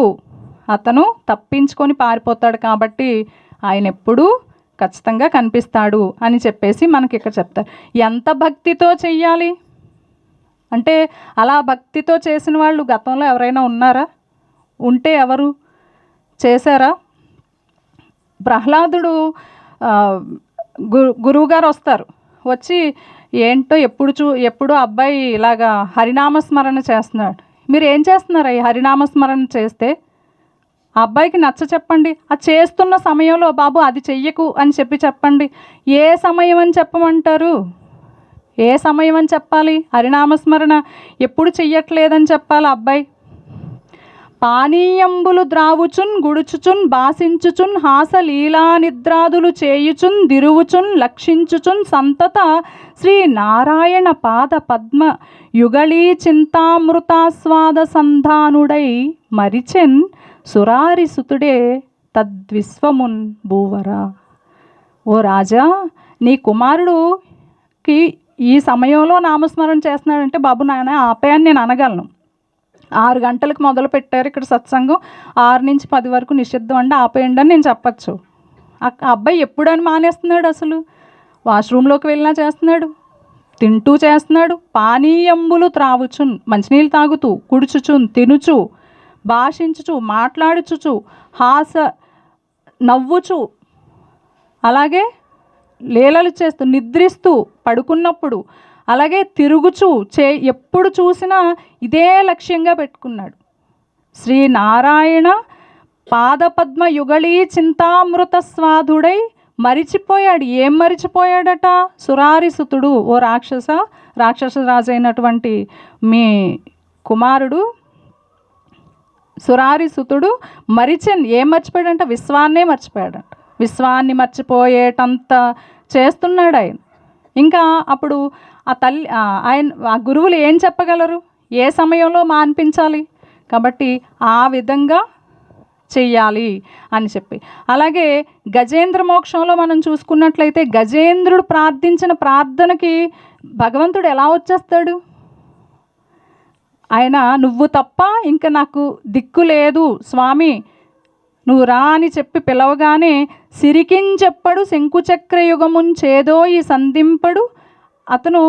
అతను తప్పించుకొని పారిపోతాడు, కాబట్టి ఆయన ఎప్పుడూ ఖచ్చితంగా కనిపిస్తాడు అని చెప్పేసి మనకి ఇక్కడ చెప్తారు. ఎంత భక్తితో చెయ్యాలి అంటే, అలా భక్తితో చేసిన వాళ్ళు గతంలో ఎవరైనా ఉన్నారా? ఉంటే ఎవరు చేశారా? ప్రహ్లాదుడు గురువుగారు వస్తారు, వచ్చి ఏంటో ఎప్పుడు అబ్బాయి ఇలాగా హరినామస్మరణ చేస్తున్నాడు, మీరు ఏం చేస్తున్నారు ఈ హరినామస్మరణ చేస్తే? ఆ అబ్బాయికి నచ్చ చెప్పండి, అది చేస్తున్న సమయంలో బాబు అది చెయ్యకు అని చెప్పండి. ఏ సమయం అని చెప్పమంటారు? ఏ సమయం అని చెప్పాలి? హరినామస్మరణ ఎప్పుడు చెయ్యట్లేదని చెప్పాలి అబ్బాయి. పానీయంబులు ద్రావుచున్ గుడుచుచున్ భాసించుచున్ హాస లీలా నిద్రాదులు చేయుచున్ దిరువుచున్ లక్షించుచున్ సంతత శ్రీ నారాయణ పాద పద్మ యుగళీ చింతామృతాస్వాద సంధానుడై మరిచెన్ సురారి సుతుడే తద్విశ్వమున్ భూవరా. ఓ రాజా, నీ కుమారుడుకి ఈ సమయంలో నామస్మరణ చేస్తున్నాడంటే బాబు నాయన ఆపేయని నేను అనగలను. 6 గంటలకు మొదలు పెట్టారు ఇక్కడ సత్సంగం, 6 నుంచి 10 వరకు నిషిద్ధం అంటే ఆపేయండి అని నేను చెప్పచ్చు. ఆ అబ్బాయి ఎప్పుడని మానేస్తున్నాడు? అసలు వాష్రూమ్లోకి వెళ్ళినా చేస్తున్నాడు, తింటూ చేస్తున్నాడు. పానీయంబులు త్రావుచున్ మంచినీళ్ళు తాగుతూ, కుడుచుచున్ తినుచు, భాషించుచు మాట్లాడుచుచు, హాస నవ్వుచు, అలాగే లీలలు చేస్తూ నిద్రిస్తూ పడుకున్నప్పుడు, అలాగే తిరుగుచు ఎప్పుడు చూసినా ఇదే లక్ష్యంగా పెట్టుకున్నాడు. శ్రీ నారాయణ పాదపద్మ యుగళీ చింతామృత స్వాదుడై మరిచిపోయాడు. ఏం మరిచిపోయాడట? సురారిసుతుడు, ఓ రాక్షస రాజు అయినటువంటి మీ కుమారుడు సురారిసుతుడు ఏం మర్చిపోయాడంట? విశ్వాన్నే మర్చిపోయాడంట. విశ్వాన్ని మర్చిపోయేటంత చేస్తున్నాడు ఆయన. ఇంకా అప్పుడు ఆ గురువులు ఏం చెప్పగలరు? ఏ సమయంలో మాన్పించాలి? కాబట్టి ఆ విధంగా చెయ్యాలి అని చెప్పి. అలాగే గజేంద్ర మోక్షంలో మనం చూసుకున్నట్లయితే గజేంద్రుడు ప్రార్థించిన ప్రార్థనకి భగవంతుడు ఎలా వచ్చేస్తాడు? ఆయన నువ్వు తప్ప ఇంకా నాకు దిక్కు లేదు స్వామి, నువ్వు రా అని చెప్పి పిలవగానే సిరికించెప్పడు శంకుచక్ర యుగమున్ చేదో ఈ సంధింపడు. అతను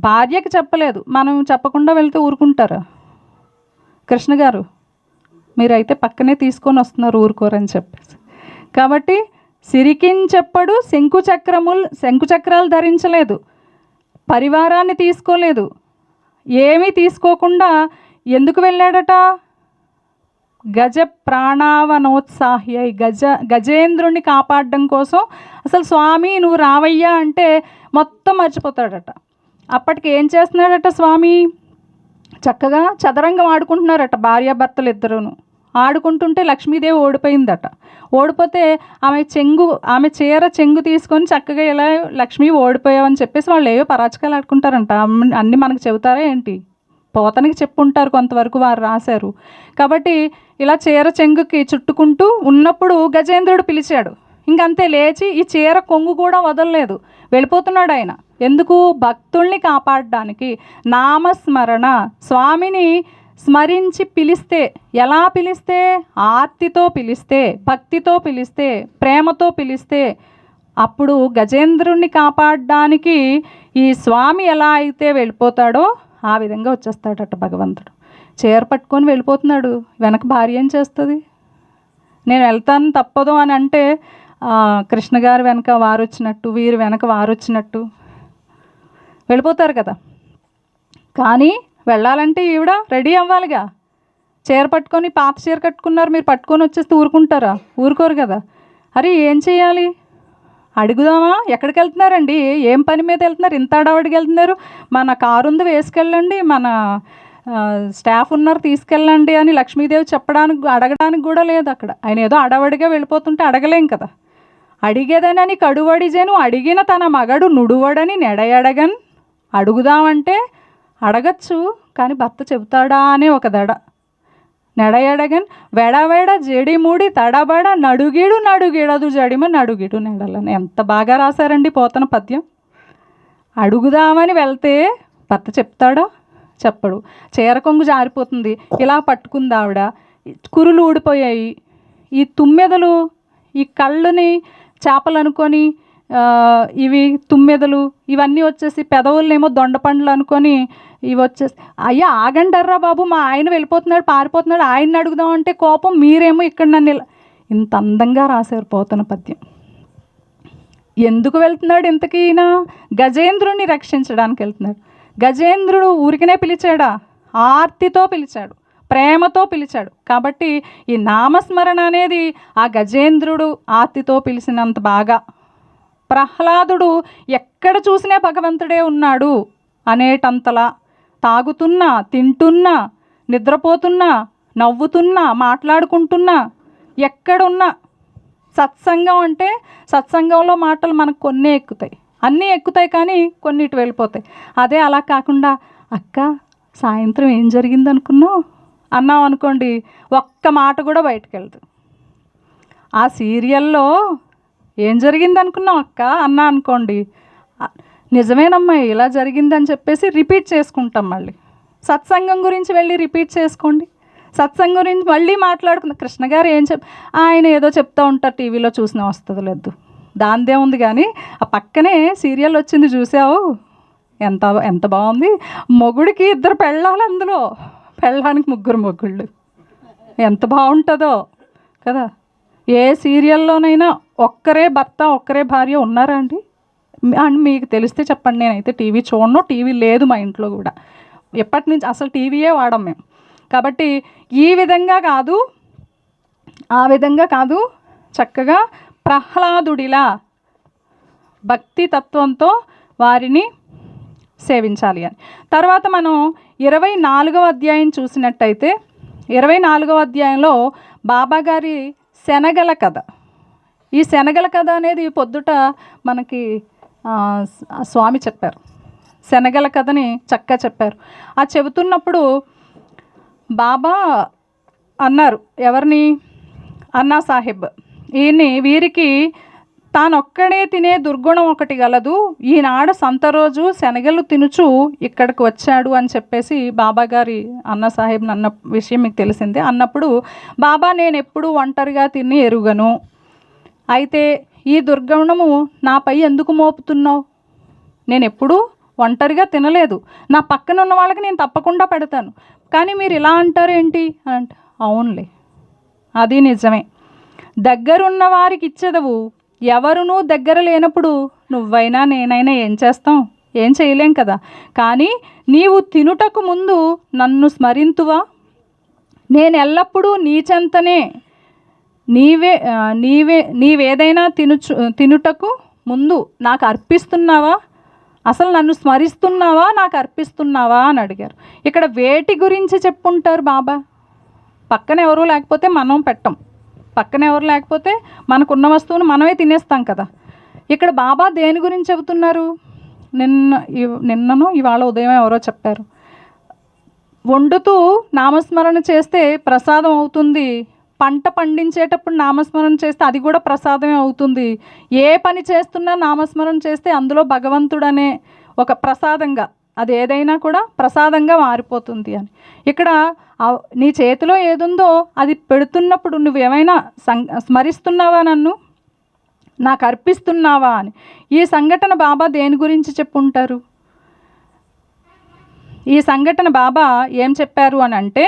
భార్యకి చెప్పలేదు, మనం చెప్పకుండా వెళ్తే ఊరుకుంటారా? కృష్ణ గారు మీరైతే పక్కనే తీసుకొని వస్తున్నారు ఊరుకోరని చెప్పేసి. కాబట్టి సిరికించెప్పడు శంకుచక్రాలు ధరించలేదు, పరివారాన్ని తీసుకోలేదు, ఏమీ తీసుకోకుండా ఎందుకు వెళ్ళాడట? గజ ప్రాణావనోత్సాహి గజేంద్రుని కాపాడడం కోసం. అసలు స్వామి నువ్వు రావయ్యా అంటే మొత్తం మర్చిపోతాడట. అప్పటికి ఏం చేస్తున్నాడట స్వామి? చక్కగా చదరంగం ఆడుకుంటున్నారట భార్యాభర్తలు ఇద్దరును. ఆడుకుంటుంటే లక్ష్మీదేవి ఓడిపోయిందట. ఓడిపోతే ఆమె చీర చెంగు తీసుకొని చక్కగా ఇలా లక్ష్మీ ఓడిపోయావని చెప్పేసి వాళ్ళు ఏవో పరాచకాలు ఆడుకుంటారంట. అన్నీ మనకు చెబుతారా ఏంటి? పోతనికి చెప్పుంటారు, కొంతవరకు వారు రాశారు. కాబట్టి ఇలా చీర చెంగుకి చుట్టుకుంటూ ఉన్నప్పుడు గజేంద్రుడు పిలిచాడు. ఇంకంతే లేచి ఈ చీర కొంగు కూడా వదలలేదు, వెళ్ళిపోతున్నాడు ఆయన. ఎందుకు? భక్తుల్ని కాపాడడానికి. నామస్మరణ, స్వామిని స్మరించి పిలిస్తే, ఎలా పిలిస్తే? ఆర్తితో పిలిస్తే, భక్తితో పిలిస్తే, ప్రేమతో పిలిస్తే, అప్పుడు గజేంద్రుణ్ణి కాపాడడానికి ఈ స్వామి ఎలా అయితే వెళ్ళిపోతాడో ఆ విధంగా వచ్చేస్తాడట భగవంతుడు. చీర పట్టుకొని వెళ్ళిపోతున్నాడు, వెనక భార్య ఏం చేస్తుంది? నేను వెళ్తాను తప్పదు అని అంటే కృష్ణ గారు వెనక వారు వచ్చినట్టు, వీరు వెనక వారు వచ్చినట్టు వెళ్ళిపోతారు కదా. కానీ వెళ్ళాలంటే ఈవిడ రెడీ అవ్వాలిగా. చీర పట్టుకొని, పాత చీర కట్టుకున్నారు, మీరు పట్టుకొని వచ్చేస్తే ఊరుకుంటారా? ఊరుకోరు కదా. అరే ఏం చేయాలి? అడుగుదామా? ఎక్కడికి వెళ్తున్నారండి? ఏం పని మీద వెళ్తున్నారు? ఇంత అడవాడికి వెళ్తున్నారు? మన కారు ఉంది, వేసుకెళ్ళండి, మన స్టాఫ్ ఉన్నారు, తీసుకెళ్ళండి అని లక్ష్మీదేవి చెప్పడానికి, అడగడానికి కూడా లేదు అక్కడ. ఆయన ఏదో అడవడిగా వెళ్ళిపోతుంటే అడగలేం కదా. అడిగేదనని కడువడిజేను, అడిగిన తన మగడు నుడువడని నెడయడగన్. అడుగుదామంటే అడగచ్చు, కానీ భర్త చెబుతాడా అనే ఒక దడ. నెడయడగన్ వెడవెడ జడిముడి తడబడ నడుగిడు నడుగిడదు జడిమ నడుగిడు నెడలని. ఎంత బాగా రాశారండి పోతన పద్యం. అడుగుదామని వెళ్తే భర్త చెప్తాడా? చెప్పడు. చీర కొంగు జారిపోతుంది, ఇలా పట్టుకుంది ఆవిడ, కురులు ఊడిపోయాయి, ఈ తుమ్మెదలు ఈ కళ్ళుని చేపలు అనుకొని ఇవి తుమ్మెదలు ఇవన్నీ వచ్చేసి, పెదవులనేమో దొండపండ్లు అనుకొని ఇవి వచ్చేసి, అయ్యా ఆగండర్రా బాబు, మా ఆయన వెళ్ళిపోతున్నాడు, పారిపోతున్నాడు, ఆయన్ని అడుగుదామంటే కోపం, మీరేమో ఇక్కడ నన్ను ఇంత అందంగా రాశారు పోతన పద్యం. ఎందుకు వెళ్తున్నాడు ఇంతకీ ఈయన? గజేంద్రుడిని రక్షించడానికి వెళ్తున్నాడు. గజేంద్రుడు ఊరికనే పిలిచాడా? ఆర్తితో పిలిచాడు, ప్రేమతో పిలిచాడు. కాబట్టి ఈ నామస్మరణ అనేది ఆ గజేంద్రుడు ఆర్తితో పిలిచినంత బాగా, ప్రహ్లాదుడు ఎక్కడ చూసినా భగవంతుడే ఉన్నాడు అనేటంతలా, తాగుతున్నా, తింటున్నా, నిద్రపోతున్నా, నవ్వుతున్నా, మాట్లాడుకుంటున్నా, ఎక్కడున్నా సత్సంగం అంటే, సత్సంగంలో మాటలు మనకు కొన్ని ఎక్కుతాయి, అన్నీ ఎక్కుతాయి, కానీ కొన్ని ఇటు వెళ్ళిపోతాయి. అదే అలా కాకుండా, అక్క సాయంత్రం ఏం జరిగింది అనుకున్నావు అన్నాం అనుకోండి, ఒక్క మాట కూడా బయటకు వెళ్దు. ఆ సీరియల్లో ఏం జరిగింది అనుకున్నావు అక్క అన్నా అనుకోండి, నిజమేనమ్మా ఇలా జరిగిందని చెప్పేసి రిపీట్ చేసుకుంటాం. మళ్ళీ సత్సంగం గురించి వెళ్ళి రిపీట్ చేసుకోండి. సత్సంగం గురించి మళ్ళీ మాట్లాడుకుందాం. కృష్ణ గారు ఏం ఆయన ఏదో చెప్తూ ఉంటారు, టీవీలో చూసినా వస్తుంది లేదు, దాందే ఉంది. కానీ ఆ పక్కనే సీరియల్ వచ్చింది చూసావు, ఎంత ఎంత బాగుంది. మొగుడికి 2 పెళ్ళాలు, అందులో పెళ్ళానికి 3 మొగుళ్ళు, ఎంత బాగుంటుందో కదా. ఏ సీరియల్లోనైనా ఒక్కరే భర్త ఒక్కరే భార్య ఉన్నారా అండి? అండ్ మీకు తెలిస్తే చెప్పండి. నేనైతే టీవీ చూడను, టీవీ లేదు మా ఇంట్లో కూడా, ఎప్పటి నుంచి అసలు టీవీయే వాడం మేము. కాబట్టి ఈ విధంగా కాదు, ఆ విధంగా కాదు, చక్కగా ప్రహ్లాదుడిలా భక్తి తత్వంతో వారిని సేవించాలి అని. తర్వాత మనం 24వ అధ్యాయం చూసినట్టయితే, 24వ అధ్యాయంలో బాబాగారి శనగల కథ. ఈ శనగల కథ అనేది పొద్దుట మనకి స్వామి చెప్పారు. శనగల కథని చక్కగా చెప్పారు. ఆ చెబుతున్నప్పుడు బాబా అన్నారు, ఎవరిని? అన్నా సాహెబ్, వీరికి తానొక్కడే తినే దుర్గుణం ఒకటి గలదు, ఈనాడు సంత రోజు శనగలు తినుచు ఇక్కడికి వచ్చాడు అని చెప్పేసి బాబాగారి అన్నా సాహెబ్ని అన్న విషయం మీకు తెలిసిందే. అన్నప్పుడు బాబా, నేను ఎప్పుడు ఒంటరిగా తిని ఎరుగను, అయితే ఈ దుర్గుణము నాపై ఎందుకు మోపుతున్నావు? నేను ఎప్పుడూ ఒంటరిగా తినలేదు, నా పక్కన ఉన్న వాళ్ళకి నేను తప్పకుండా పెడతాను, కానీ మీరు ఇలా అంటారు ఏంటి అంటే, అవునులే అది నిజమే, దగ్గరున్న వారికి ఇచ్చేదవు, ఎవరునూ దగ్గర లేనప్పుడు నువ్వైనా నేనైనా ఏం చేస్తాం? ఏం చేయలేం కదా. కానీ నీవు తినుటకు ముందు నన్ను స్మరింతువా? నేను ఎల్లప్పుడూ నీ చెంతనే, నీవేదైనా తినుటకు ముందు నాకు అర్పిస్తున్నావా? అసలు నన్ను స్మరిస్తున్నావా, నాకు అర్పిస్తున్నావా అని అడిగారు. ఇక్కడ వేటి గురించి చెప్పుంటారు బాబా? పక్కన ఎవరు లేకపోతే మనం పెట్టం, పక్కన ఎవరు లేకపోతే మనకున్న వస్తువును మనమే తినేస్తాం కదా. ఇక్కడ బాబా దేని గురించి చెబుతున్నారు? నిన్ననో ఇవాళ ఉదయం ఎవరో చెప్పారు, వండుతూ నామస్మరణ చేస్తే ప్రసాదం అవుతుంది, పంట పండించేటప్పుడు నామస్మరణ చేస్తే అది కూడా ప్రసాదమే అవుతుంది, ఏ పని చేస్తున్నా నామస్మరణ చేస్తే అందులో భగవంతుడనే ఒక ప్రసాదంగా, అది ఏదైనా కూడా ప్రసాదంగా మారిపోతుంది అని. ఇక్కడ నీ చేతిలో ఏదుందో అది పెడుతున్నప్పుడు నువ్వేమైనా స్మరిస్తున్నావా, నన్ను నాకు అర్పిస్తున్నావా అని. ఈ సంఘటన బాబా దేని గురించి చెప్పుంటారు? ఈ సంఘటన బాబా ఏం చెప్పారు అని అంటే,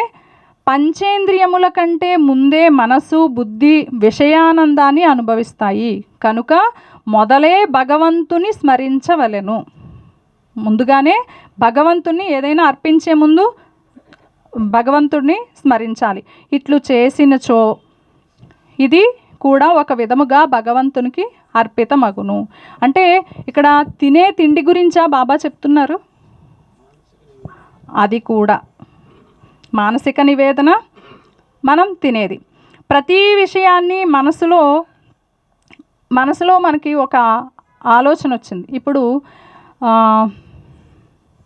పంచేంద్రియముల కంటే ముందే మనసు బుద్ధి విషయానందాన్ని అనుభవిస్తాయి కనుక మొదలే భగవంతుని స్మరించవలెను. ముందుగానే భగవంతుణ్ణి ఏదైనా అర్పించే ముందు భగవంతుడిని స్మరించాలి. ఇట్లు చేసినచో ఇది కూడా ఒక విధముగా భగవంతునికి అర్పితమగును. అంటే ఇక్కడ తినే తిండి గురించా బాబా చెప్తున్నారు? అది కూడా మానసిక నివేదన, మనం తినేది. ప్రతి విషయాన్ని మనసులో మనకి ఒక ఆలోచన వచ్చింది. ఇప్పుడు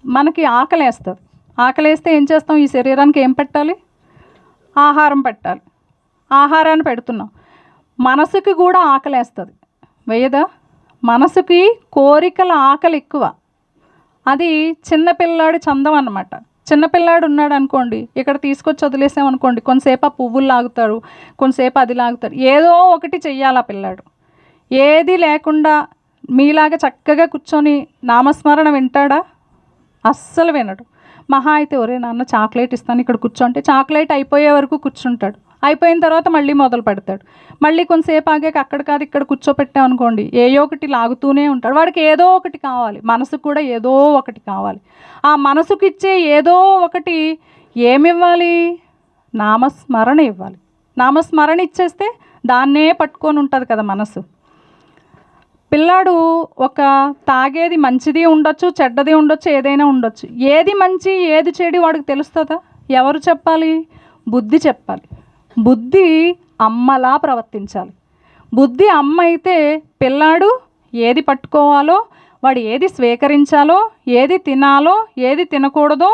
మనకి ఆకలేస్తుంది. ఆకలేస్తే ఏం చేస్తాం? ఈ శరీరానికి ఏం పెట్టాలి? ఆహారం పెట్టాలి. ఆహారాన్ని పెడుతున్నాం. మనసుకి కూడా ఆకలేస్తుంది, వేయదా? మనసుకి కోరికల ఆకలి ఎక్కువ. అది చిన్నపిల్లాడి చందం అన్నమాట. చిన్నపిల్లాడు ఉన్నాడు అనుకోండి, ఇక్కడ తీసుకొచ్చి వదిలేసామనుకోండి, కొంతసేపు ఆ పువ్వులు లాగుతాడు, కొంతసేపు అది లాగుతాడు. ఏదో ఒకటి చెయ్యాలి ఆ పిల్లాడు. ఏది లేకుండా మీలాగా చక్కగా కూర్చొని నామస్మరణ వింటాడా? అస్సలు వినడు. మహా అయితే ఒరే నాన్న చాక్లెట్ ఇస్తాను ఇక్కడ కూర్చోంటే చాక్లెట్ అయిపోయే వరకు కూర్చుంటాడు. అయిపోయిన తర్వాత మళ్ళీ మొదలు పెడతాడు. మళ్ళీ కొంతసేపు ఆగాక అక్కడ కాదు ఇక్కడ కూర్చోపెట్టామనుకోండి, ఏదో ఒకటి లాగుతూనే ఉంటాడు. వాడికి ఏదో ఒకటి కావాలి. మనసుకు కూడా ఏదో ఒకటి కావాలి. ఆ మనసుకు ఇచ్చే ఏదో ఒకటి ఏమివ్వాలి? నామస్మరణ ఇవ్వాలి. నామస్మరణ ఇచ్చేస్తే దాన్నే పట్టుకొని ఉంటుంది కదా మనసు. పిల్లాడు ఒక తాగేది మంచిది ఉండొచ్చు, చెడ్డది ఉండొచ్చు, ఏదైనా ఉండొచ్చు. ఏది మంచి ఏది చెడు వాడికి తెలుస్తుందా? ఎవరు చెప్పాలి? బుద్ధి చెప్పాలి. బుద్ధి అమ్మలా ప్రవర్తించాలి. బుద్ధి అమ్మ అయితే పిల్లాడు ఏది పట్టుకోవాలో, వాడు ఏది స్వీకరించాలో, ఏది తినాలో, ఏది తినకూడదో,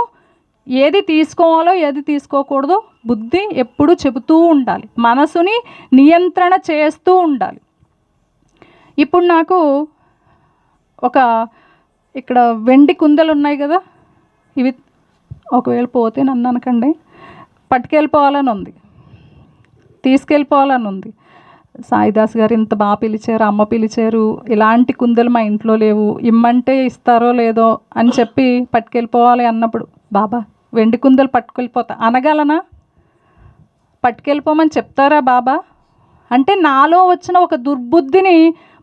ఏది తీసుకోవాలో, ఏది తీసుకోకూడదో బుద్ధి ఎప్పుడూ చెబుతూ ఉండాలి. మనసుని నియంత్రణ చేస్తూ ఉండాలి. ఇప్పుడు నాకు ఇక్కడ వెండి కుందలు ఉన్నాయి కదా, ఇవి ఒకవేళ పోతే నన్ను అనకండి, పట్టుకెళ్ళిపోవాలని ఉంది, తీసుకెళ్ళిపోవాలని ఉంది. సాయిదాస్ గారు ఇంత బాగా పిలిచారు, అమ్మ పిలిచారు, ఇలాంటి కుందలు మా ఇంట్లో లేవు, ఇమ్మంటే ఇస్తారో లేదో అని చెప్పి పట్టుకెళ్ళిపోవాలి అన్నప్పుడు, బాబా వెండి కుందలు పట్టుకెళ్ళిపోతా అనగలనా? పట్టుకెళ్ళిపోమని చెప్తారా బాబా? అంటే నాలో వచ్చిన ఒక దుర్బుద్ధిని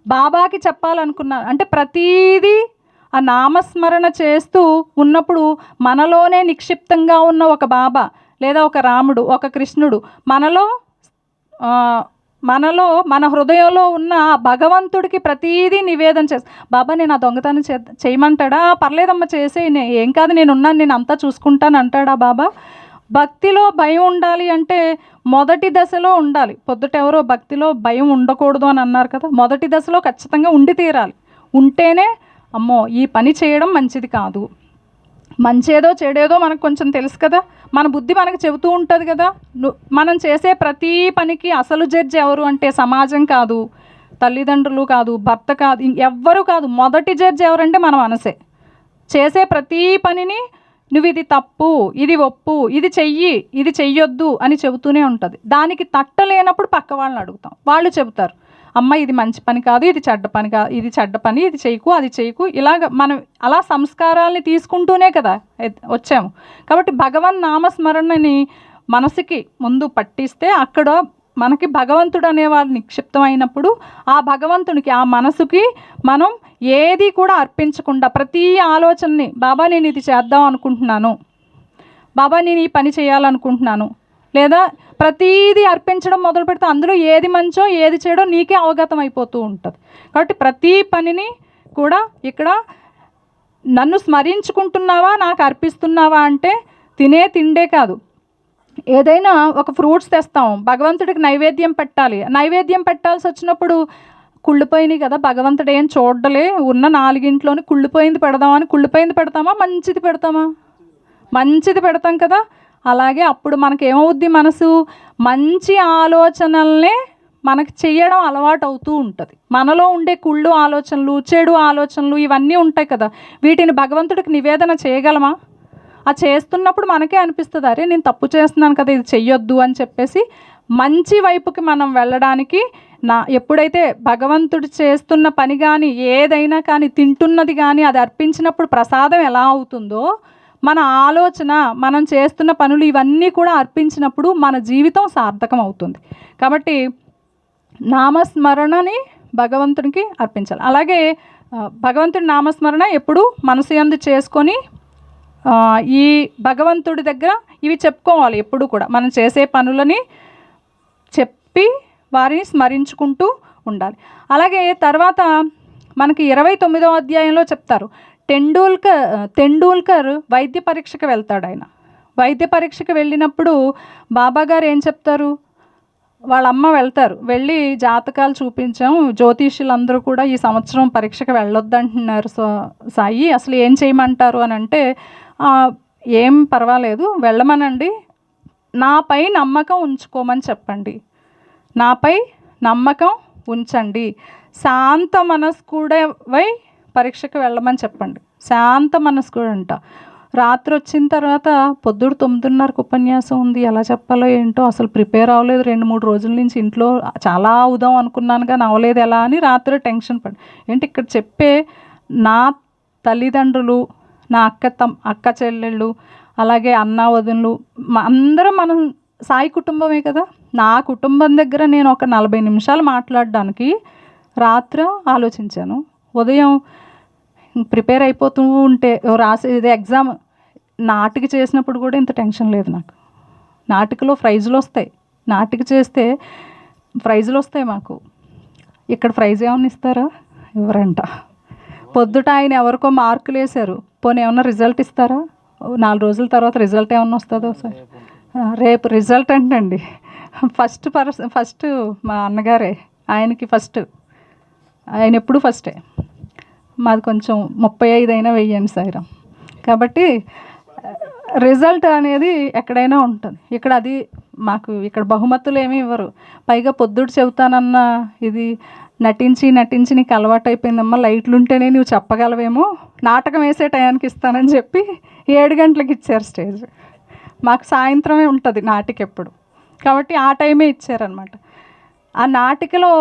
బాబాకి చెప్పాలనుకున్నాను. అంటే ప్రతీదీ ఆ నామస్మరణ చేస్తూ ఉన్నప్పుడు మనలోనే నిక్షిప్తంగా ఉన్న ఒక బాబా లేదా ఒక రాముడు, ఒక కృష్ణుడు మనలో మన హృదయంలో ఉన్న భగవంతుడికి ప్రతీదీ నివేదన చేస్తా. బాబా నేను ఆ దొంగతనం చేయమంటాడా? పర్లేదమ్మా చేసే, ఏం కాదు నేను ఉన్నాను, నేను అంతా చూసుకుంటాను అంటాడా బాబా? భక్తిలో భయం ఉండాలి అంటే మొదటి దశలో ఉండాలి. పొద్దుట ఎవరో భక్తిలో భయం ఉండకూడదు అని అన్నారు కదా, మొదటి దశలో ఖచ్చితంగా ఉండి తీరాలి. ఉంటేనే అమ్మో ఈ పని చేయడం మంచిది కాదు, మంచేదో చెడేదో మనకు కొంచెం తెలుసు కదా, మన బుద్ధి మనకు చెబుతూ ఉంటుంది కదా. మనం చేసే ప్రతి పనికి అసలు జడ్జి ఎవరు అంటే సమాజం కాదు, తల్లిదండ్రులు కాదు, భర్త కాదు, ఎవ్వరు కాదు. మొదటి జడ్జి ఎవరంటే మన మనసే. చేసే ప్రతి పనిని నువ్వు ఇది తప్పు, ఇది ఒప్పు, ఇది చెయ్యి, ఇది చెయ్యొద్దు అని చెబుతూనే ఉంటుంది. దానికి తట్టలేనప్పుడు పక్క వాళ్ళని అడుగుతాం, వాళ్ళు చెబుతారు అమ్మ ఇది మంచి పని కాదు, ఇది చెడ్డ పని కాదు, ఇది చెడ్డ పని, ఇది చేయకు, అది చేయకు. ఇలాగ మనం అలా సంస్కారాలని తీసుకుంటూనే కదా వచ్చాము. కాబట్టి భగవన్ నామస్మరణని మనసుకి ముందు పట్టిస్తే అక్కడ మనకి భగవంతుడు అనేవాడు నిక్షిప్తమైనప్పుడు ఆ భగవంతునికి ఆ మనసుకి మనం ఏది కూడా అర్పించకుండా ప్రతి ఆలోచనని బాబా నేను ఇది చేద్దాం అనుకుంటున్నాను, బాబా నేను ఈ పని చేయాలనుకుంటున్నాను, లేదా ప్రతీది అర్పించడం మొదలు పెడితే అందులో ఏది మంచో ఏది చెడో నీకే అవగతం అయిపోతూ ఉంటుంది. కాబట్టి ప్రతి పనిని కూడా ఇక్కడ నన్ను స్మరించుకుంటున్నావా, నాకు అర్పిస్తున్నావా అంటే తినే తిండే కాదు, ఏదైనా ఒక ఫ్రూట్స్ తెస్తాం, భగవంతుడికి నైవేద్యం పెట్టాలి. నైవేద్యం పెట్టాల్సి వచ్చినప్పుడు కుళ్ళిపోయినాయి కదా, భగవంతుడు ఏం చూడలే, ఉన్న 4 కుళ్ళిపోయింది పెడదామని కుళ్ళిపోయింది పెడతామా, మంచిది పెడతామా? మంచిది పెడతాం కదా. అలాగే అప్పుడు మనకేమవుద్ది, మనసు మంచి ఆలోచనల్నే మనకు చెయ్యడం అలవాటు అవుతూ ఉంటుంది. మనలో ఉండే కుళ్ళు ఆలోచనలు, చెడు ఆలోచనలు ఇవన్నీ ఉంటాయి కదా, వీటిని భగవంతుడికి నివేదన చేయగలమా? ఆ చేస్తున్నప్పుడు మనకే అనిపిస్తుంది అరే నేను తప్పు చేస్తున్నాను కదా, ఇది చెయ్యొద్దు అని చెప్పేసి మంచి వైపుకి మనం వెళ్ళడానికి ఎప్పుడైతే భగవంతుడు చేస్తున్న పని కానీ ఏదైనా కానీ తింటున్నది కానీ అది అర్పించినప్పుడు ప్రసాదం ఎలా అవుతుందో మన ఆలోచన, మనం చేస్తున్న పనులు ఇవన్నీ కూడా అర్పించినప్పుడు మన జీవితం సార్థకం అవుతుంది. కాబట్టి నామస్మరణని భగవంతునికి అర్పించాలి. అలాగే భగవంతుడి నామస్మరణ ఎప్పుడు మనసు యందు చేసుకొని ఈ భగవంతుడి దగ్గర ఇవి చెప్పుకోవాలి. ఎప్పుడు కూడా మనం చేసే పనులని చెప్పి వారిని స్మరించుకుంటూ ఉండాలి. అలాగే తర్వాత మనకి 29వ అధ్యాయంలో చెప్తారు, తెండూల్కర్ వైద్య పరీక్షకు వెళ్తాడు. ఆయన వైద్య పరీక్షకు వెళ్ళినప్పుడు బాబాగారు ఏం చెప్తారు, వాళ్ళ అమ్మ వెళ్తారు, వెళ్ళి జాతకాలు చూపించాం, జ్యోతిష్యులందరూ కూడా ఈ సంవత్సరం పరీక్షకు వెళ్ళొద్దంటున్నారు సాయి, అసలు ఏం చేయమంటారు అని అంటే, ఏం పర్వాలేదు వెళ్ళమనండి, నాపై నమ్మకం ఉంచుకోమని చెప్పండి, నాపై నమ్మకం ఉంచండి, శాంత మనస్కుడవై పరీక్షకు వెళ్ళమని చెప్పండి. శాంత మనస్కుడు అంట. రాత్రి వచ్చిన తర్వాత పొద్దుడు 9:30కు ఉపన్యాసం ఉంది, ఎలా చెప్పాలో ఏంటో అసలు ప్రిపేర్ అవ్వలేదు, 2-3 రోజుల నుంచి ఇంట్లో చాలా అవుదాం అనుకున్నాను కానీ అవ్వలేదు ఎలా అని రాత్రి టెన్షన్ పడి, ఏంటి ఇక్కడ చెప్పే నా తల్లిదండ్రులు, నా అక్క చెల్లెళ్ళు, అలాగే అన్న వదినలు, అందరం మనం సాయి కుటుంబమే కదా, నా కుటుంబం దగ్గర నేను ఒక 40 నిమిషాలు మాట్లాడడానికి రాత్రి ఆలోచించాను. ఉదయం ప్రిపేర్ అయిపోతూ ఉంటే రాసేది ఎగ్జామ్, నాటిక చేసినప్పుడు కూడా ఇంత టెన్షన్ లేదు నాకు. నాటికలో ప్రైజులు వస్తాయి, నాటిక చేస్తే ప్రైజులు వస్తాయి మాకు. ఇక్కడ ప్రైజ్ ఏమన్నా ఇస్తారా? ఎవరంట. పొద్దుట ఆయన ఎవరికో మార్కులు వేశారు, పోనీ ఏమన్నా రిజల్ట్ ఇస్తారా? 4 రోజుల తర్వాత రిజల్ట్ ఏమన్నా వస్తుందో సార్? రేపు రిజల్ట్ అంటండి. ఫస్ట్ మా అన్నగారే, ఆయనకి ఫస్ట్, ఆయన ఎప్పుడు ఫస్టే. మాది కొంచెం 35 అయినా వెయ్యండి సాయిరాం. కాబట్టి రిజల్ట్ అనేది ఎక్కడైనా ఉంటుంది. ఇక్కడ అది మాకు ఇక్కడ బహుమతులు ఏమీ ఇవ్వరు. పైగా పొద్దుడు చెబుతానన్న ఇది నటించి నీకు అలవాటు అయిపోయిందమ్మా, లైట్లు ఉంటేనే నువ్వు చెప్పగలవేమో, నాటకం వేసే టయానికి ఇస్తానని చెప్పి 7 గంటలకు ఇచ్చారు స్టేజ్. మాకు సాయంత్రమే ఉంటుంది నాటిక ఎప్పుడు, కాబట్టి ఆ టైమే ఇచ్చారనమాట. ఆ నాటికలో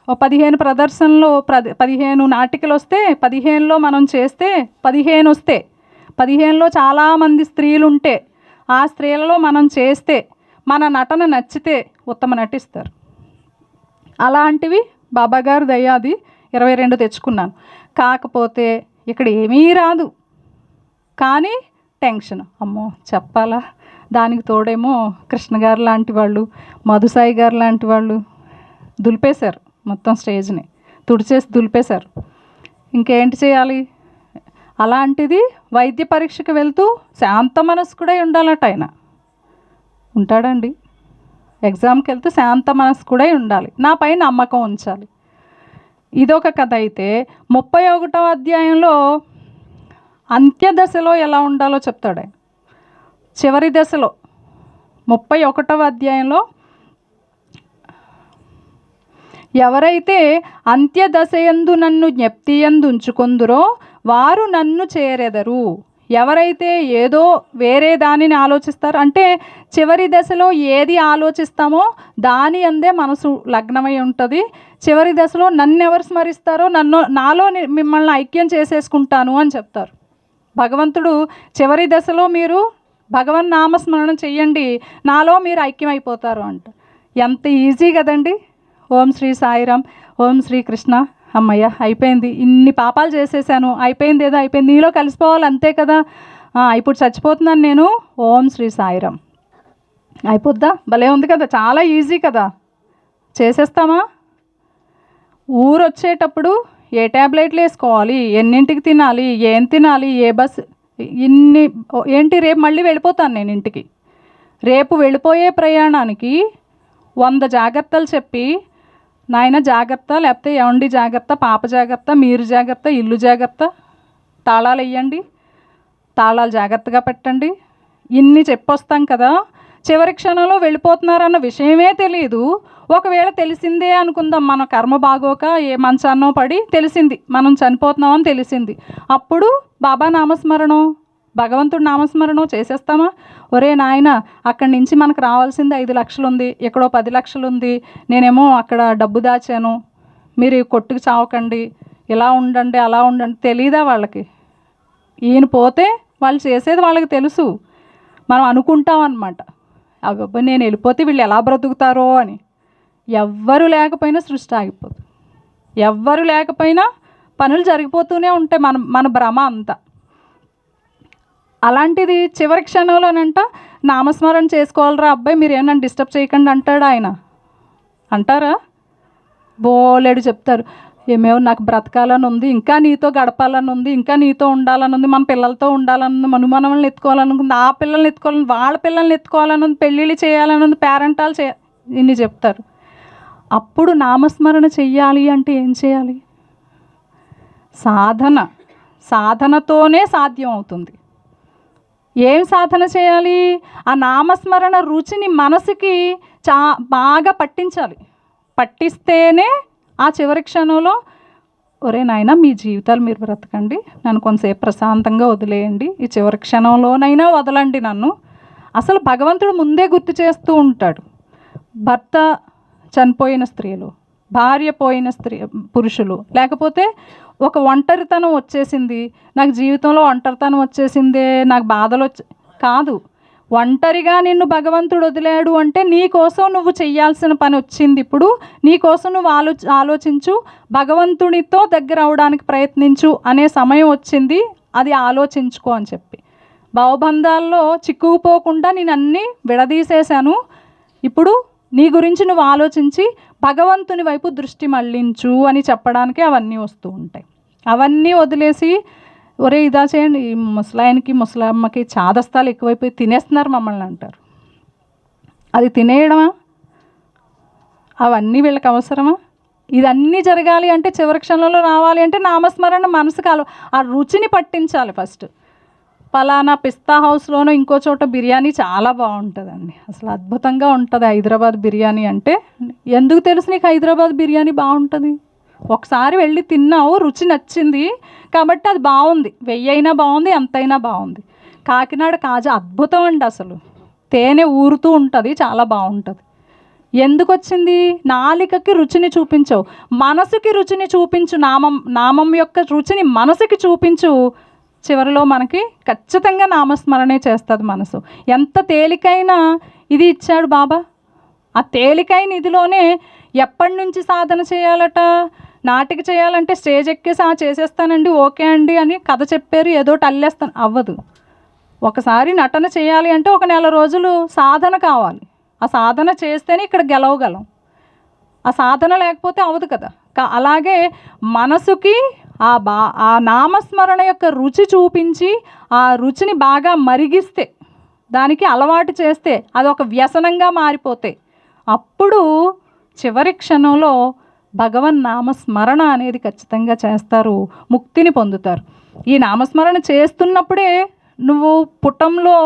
15 ప్రదర్శనలో 15 నాటికలు వస్తే 15లో మనం చేస్తే 15 వస్తే 15లో చాలామంది స్త్రీలు ఉంటే ఆ స్త్రీలలో మనం చేస్తే మన నటన నచ్చితే ఉత్తమ నటిస్తారు. అలాంటివి బాబాగారు దయ్యాది 22 తెచ్చుకున్నాను. కాకపోతే ఇక్కడ ఏమీ రాదు, కానీ టెన్షన్, అమ్మో చెప్పాలా. దానికి తోడేమో కృష్ణ గారు లాంటి వాళ్ళు, మధుసాయి గారు లాంటి వాళ్ళు దులిపేశారు, మొత్తం స్టేజ్ని తుడిచేసి దులిపేశారు. ఇంకేంటి చేయాలి? అలాంటిది వైద్య పరీక్షకు వెళ్తూ శాంత మనస్కుడై ఉండాలట. ఆయన ఉంటాడండి, ఎగ్జామ్కి వెళ్తే శాంత మనస్కుడై ఉండాలి, నాపై నమ్మకం ఉంచాలి. ఇదొక కథ అయితే 31వ అధ్యాయంలో అంత్యదశలో ఎలా ఉండాలో చెప్తాడు ఆయన. చివరి దశలో 31వ అధ్యాయంలో ఎవరైతే అంత్యదశయందు నన్ను జ్ఞప్తియందు ఉంచుకొందురో వారు నన్ను చేరెదరు. ఎవరైతే ఏదో వేరే దానిని ఆలోచిస్తారో, అంటే చివరి దశలో ఏది ఆలోచిస్తామో దాని అందే మనసు లగ్నమై ఉంటుంది. చివరి దశలో నన్ను ఎవరు స్మరిస్తారో నాలో మిమ్మల్ని ఐక్యం చేసేసుకుంటాను అని చెప్తారు భగవంతుడు. చివరి దశలో మీరు భగవన్ నామస్మరణ చెయ్యండి, నాలో మీరు ఐక్యమైపోతారు అంట. ఎంత ఈజీ కదండి. ఓం శ్రీ సాయిరామ్, ఓం శ్రీ కృష్ణ, అమ్మయ్య అయిపోయింది, ఇన్ని పాపాలు చేసేసాను, అయిపోయింది, ఏదో అయిపోయింది, నీలో కలిసిపోవాలి అంతే కదా, ఇప్పుడు చచ్చిపోతున్నాను నేను, ఓం శ్రీ సాయిరామ్ అయిపోద్దా? భలే ఉంది కదా, చాలా ఈజీ కదా, చేసేస్తామా? ఊరు వచ్చేటప్పుడు ఏ ట్యాబ్లెట్లు వేసుకోవాలి, ఎన్నింటికి తినాలి, ఏం తినాలి, ఏ బస్ ఏంటి, రేపు మళ్ళీ వెళ్ళిపోతాను నేను ఇంటికి, రేపు వెళ్ళిపోయే ప్రయాణానికి 100 జాగ్రత్తలు చెప్పి, నాయన జాగ్రత్త, లేకపోతే ఏమండి జాగ్రత్త, పాప జాగ్రత్త, మీరు జాగ్రత్త, ఇల్లు జాగ్రత్త, తాళాలు వేయండి, తాళాలు జాగ్రత్తగా పెట్టండి, ఇన్ని చెప్పొస్తాం కదా. చివరి క్షణంలో వెళ్ళిపోతున్నారన్న విషయమే తెలియదు. ఒకవేళ తెలిసిందే అనుకుందాం, మన కర్మ బాగోక ఏ మంచాన్నో పడి తెలిసింది మనం చనిపోతున్నామని తెలిసింది, అప్పుడు బాబా నామస్మరణం, భగవంతుడి నామస్మరణం చేసేస్తామా? ఒరే నాయన, అక్కడి నుంచి మనకు రావాల్సింది 5 లక్షలు ఉంది, ఎక్కడో 10 లక్షలు ఉంది, నేనేమో అక్కడ డబ్బు దాచాను, మీరు కొట్టుకు చావకండి, ఇలా ఉండండి అలా ఉండండి, తెలీదా వాళ్ళకి? ఈయన పోతే వాళ్ళు చేసేది వాళ్ళకి తెలుసు. మనం అనుకుంటాం అన్నమాట, అబ్బాయి నేను వెళ్ళిపోతే వీళ్ళు ఎలా బ్రతుకుతారో అని. ఎవ్వరు లేకపోయినా సృష్టి ఆగిపోదు, ఎవ్వరు లేకపోయినా పనులు జరిగిపోతూనే ఉంటాయి, మన మన భ్రమ అంతా. అలాంటిది చివరి క్షణంలోనంట నామస్మరణ చేసుకోవాలరా అబ్బాయి, మీరు ఏమన్నా డిస్టర్బ్ చేయకండి అంటాడు ఆయన. అంటారా? బోలేడు చెప్తారు, ఏమేమో నాకు బ్రతకాలని ఉంది, ఇంకా నీతో గడపాలని ఉంది, ఇంకా నీతో ఉండాలని ఉంది, మన పిల్లలతో ఉండాలని ఉంది, మనవల్ని ఎత్తుకోవాలని ఉంది, ఆ పిల్లల్ని ఎత్తుకోవాలని, వాళ్ళ పిల్లల్ని ఎత్తుకోవాలని ఉంది, పెళ్ళిళ్ళు చేయాలని ఉంది, పేరెంటాలు ఇన్ని చెప్తారు. అప్పుడు నామస్మరణ చెయ్యాలి అంటే ఏం చేయాలి? సాధనతోనే సాధ్యం అవుతుంది. ఏం సాధన చేయాలి? ఆ నామస్మరణ రుచిని మనసుకి బాగా పట్టించాలి. పట్టిస్తేనే ఆ చివరి క్షణంలో ఒరే నాయన మీ జీవితాలు మీరు బ్రతకండి, నన్ను కొంతసేపు ప్రశాంతంగా వదిలేయండి, ఈ చివరి క్షణంలోనైనా వదలండి నన్ను. అసలు భగవంతుడు ముందే గుర్తు చేస్తూ ఉంటాడు. భర్త చనిపోయిన స్త్రీలు, భార్య పోయిన పురుషులు, లేకపోతే ఒక ఒంటరితనం వచ్చేసింది, నాకు జీవితంలో ఒంటరితనం వచ్చేసిందే, నాకు బాధలు కాదు, ఒంటరిగా నిన్ను భగవంతుడు వదిలాడు అంటే నీ కోసం నువ్వు చెయ్యాల్సిన పని వచ్చింది. ఇప్పుడు నీ కోసం నువ్వు ఆలోచించు, భగవంతునితో దగ్గర అవడానికి ప్రయత్నించు అనే సమయం వచ్చింది, అది ఆలోచించుకో అని చెప్పి. భావబంధాల్లో చిక్కుకుపోకుండా నేను అన్నీ విడదీసేశాను, ఇప్పుడు నీ గురించి నువ్వు ఆలోచించి భగవంతుని వైపు దృష్టి మళ్ళించు అని చెప్పడానికి అవన్నీ వస్తూ ఉంటాయి. అవన్నీ వదిలేసి ఒరే ఇదా చేయండి, ఈ ముసలాయనకి ముసలమ్మకి చాదస్తాలు ఎక్కువైపోయి తినేస్తున్నారు మమ్మల్ని అంటారు. అది తినేయడమా? అవన్నీ వీళ్ళకి అవసరమా? ఇదన్నీ జరగాలి అంటే, చివరి క్షణంలో రావాలి అంటే నామస్మరణ మనసుకు ఆ రుచిని పట్టించాలి ఫస్ట్. పలానా పిస్తా హౌస్లోనో ఇంకో చోట బిర్యానీ చాలా బాగుంటుందండి, అసలు అద్భుతంగా ఉంటుంది హైదరాబాద్ బిర్యానీ అంటే. ఎందుకు తెలుసు నీకు హైదరాబాద్ బిర్యానీ బాగుంటుంది? ఒకసారి వెళ్ళి తిన్నావు, రుచి నచ్చింది కాబట్టి అది బాగుంది, 1000 అయినా బాగుంది, ఎంతైనా బాగుంది. కాకినాడ కాజా అద్భుతం అండి, అసలు తేనె ఊరుతూ ఉంటుంది, చాలా బాగుంటుంది. ఎందుకు వచ్చింది? నాలికకి రుచిని చూపించవు, మనసుకి రుచిని చూపించు, నామం యొక్క రుచిని మనసుకి చూపించు, చివరిలో మనకి ఖచ్చితంగా నామస్మరణే చేస్తుంది మనసు. ఎంత తేలికైన ఇది ఇచ్చాడు బాబా. ఆ తేలికైన ఇదిలోనే ఎప్పటి నుంచి సాధన చేయాలట? నాటిక చేయాలంటే స్టేజ్ ఎక్కేసి చేసేస్తానండి, ఓకే అండి అని కథ చెప్పారు, ఏదో అల్లేస్తాను, అవ్వదు. ఒకసారి నటన చేయాలి అంటే 1 నెల రోజులు సాధన కావాలి. ఆ సాధన చేస్తేనే ఇక్కడ గెలవగలం, ఆ సాధన లేకపోతే అవ్వదు కదా. అలాగే మనసుకి ఆ నామస్మరణ యొక్క రుచి చూపించి, ఆ రుచిని బాగా మరిగిస్తే, దానికి అలవాటు చేస్తే, అది ఒక వ్యసనంగా మారిపోతే, అప్పుడు చివరి క్షణంలో భగవన్ నామస్మరణ అనేది ఖచ్చితంగా చేస్తారు, ముక్తిని పొందుతారు. ఈ నామస్మరణ చేస్తున్నప్పుడే నువ్వు పుటంలో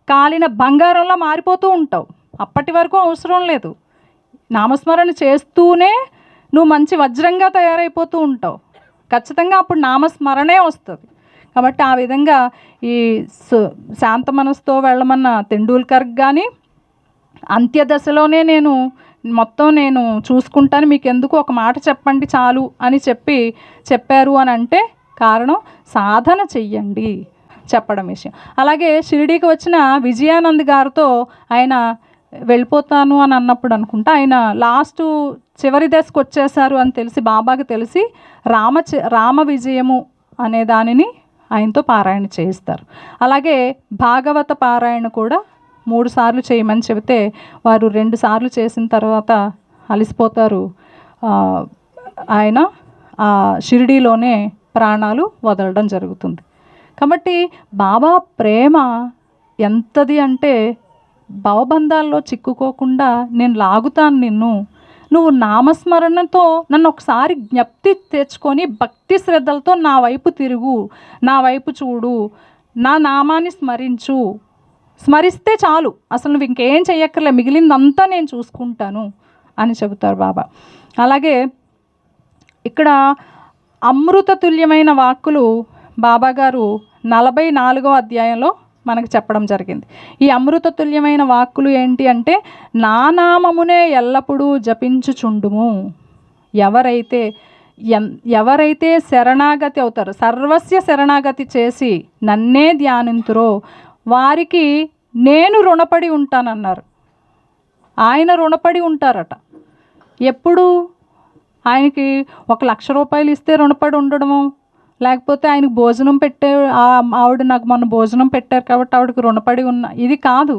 కాలిన బంగారంలో మారిపోతూ ఉంటావు, అప్పటి వరకు అవసరం లేదు. నామస్మరణ చేస్తూనే నువ్వు మంచి వజ్రంగా తయారైపోతూ ఉంటావు, ఖచ్చితంగా అప్పుడు నామస్మరణే వస్తుంది. కాబట్టి ఆ విధంగా ఈ శాంత మనసుతో వెళ్ళమన్న తెండూల్కర్కి కానీ అంత్యదశలోనే నేను చూసుకుంటాను, మీకు ఎందుకు ఒక మాట చెప్పండి చాలు అని చెప్పారు అని అంటే కారణం సాధన చెయ్యండి చెప్పడం విషయం. అలాగే షిరిడీకి వచ్చిన విజయానంద్ గారితో ఆయన వెళ్ళిపోతాను అని అన్నప్పుడు అనుకుంటా, ఆయన చివరి దశకు వచ్చేసారు అని తెలిసి, బాబాకి తెలిసి రామ విజయము అనే దానిని ఆయనతో పారాయణ చేయిస్తారు. అలాగే భాగవత పారాయణ కూడా 3 సార్లు చేయమని చెబితే వారు 2 సార్లు చేసిన తర్వాత అలసిపోతారు, ఆయన షిరిడీలోనే ప్రాణాలు వదలడం జరుగుతుంది. కాబట్టి బాబా ప్రేమ ఎంతది అంటే, భవబంధాల్లో చిక్కుకోకుండా నేను లాగుతాను నువ్వు నామస్మరణతో నన్ను ఒకసారి జ్ఞప్తి తెచ్చుకొని భక్తి శ్రద్ధలతో నా వైపు తిరుగు, నా వైపు చూడు, నా నామాన్ని స్మరిస్తే చాలు, అసలు నువ్వు ఇంకేం చెయ్యక్కర్లే, మిగిలిందంతా నేను చూసుకుంటాను అని చెబుతారు బాబా. అలాగే ఇక్కడ అమృత తుల్యమైన వాక్కులు బాబాగారు 44వ అధ్యాయంలో మనకు చెప్పడం జరిగింది. ఈ అమృత తుల్యమైన వాక్కులు ఏంటి అంటే, నా నామమునే ఎల్లప్పుడూ జపించుచుండుము. ఎవరైతే శరణాగతి అవుతారో, సర్వస్య శరణాగతి చేసి నన్నే ధ్యానింతురో వారికి నేను రుణపడి ఉంటానన్నారు. ఆయన రుణపడి ఉంటారట. ఎప్పుడు? ఆయనకి 1,00,000 రూపాయలు ఇస్తే రుణపడి ఉండడము, లేకపోతే ఆయనకు భోజనం పెట్టే ఆవిడ నాకు మొన్న భోజనం పెట్టారు కాబట్టి ఆవిడకి రుణపడి ఉన్న, ఇది కాదు.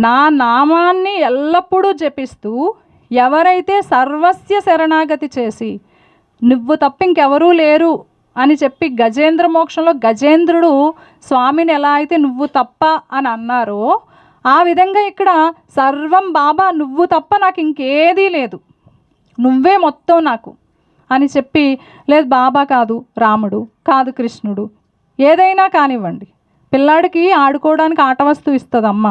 నా నామాన్ని ఎల్లప్పుడూ జపిస్తూ ఎవరైతే సర్వస్య శరణాగతి చేసి నువ్వు తప్ప ఇంకెవరూ లేరు అని చెప్పి గజేంద్ర మోక్షంలో గజేంద్రుడు స్వామిని ఎలా అయితే నువ్వు తప్ప అని అన్నారో ఆ విధంగా ఇక్కడ సర్వం బాబా, నువ్వు తప్ప నాకు ఇంకేదీ లేదు, నువ్వే మొత్తం నాకు అని చెప్పి, లేదు బాబా కాదు రాముడు కాదు కృష్ణుడు, ఏదైనా కానివ్వండి. పిల్లాడికి ఆడుకోవడానికి ఆట వస్తువు ఇస్తుంది అమ్మ,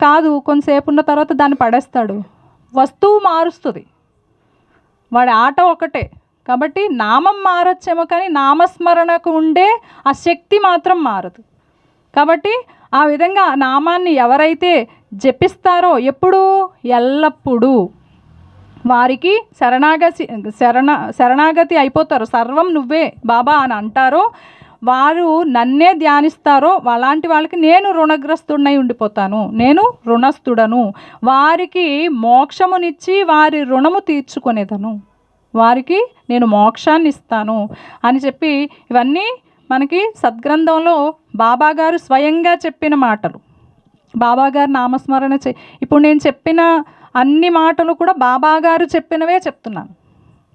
కాదు కొంతసేపు ఉన్న తర్వాత దాన్ని పడేస్తాడు, వస్తువు మారుస్తుంది, వాడి ఆట ఒకటే. కాబట్టి నామం మారొచ్చేమో కానీ నామస్మరణకు ఉండే ఆ శక్తి మాత్రం మారదు. కాబట్టి ఆ విధంగా నామాన్ని ఎవరైతే జపిస్తారో ఎప్పుడు, ఎల్లప్పుడూ వారికి శరణాగతి అయిపోతారు, సర్వం నువ్వే బాబా అని అంటారో, వారు నన్నే ధ్యానిస్తారో అలాంటి వాళ్ళకి నేను రుణగ్రస్తుడై ఉండిపోతాను, నేను రుణస్థుడను, వారికి మోక్షమునిచ్చి వారి రుణము తీర్చుకునేదను, వారికి నేను మోక్షాన్ని ఇస్తాను అని చెప్పి, ఇవన్నీ మనకి సద్గ్రంథంలో బాబాగారు స్వయంగా చెప్పిన మాటలు. బాబాగారు నామస్మరణ ఇప్పుడు నేను చెప్పిన అన్ని మాటలు కూడా బాబాగారు చెప్పినవే చెప్తున్నాను.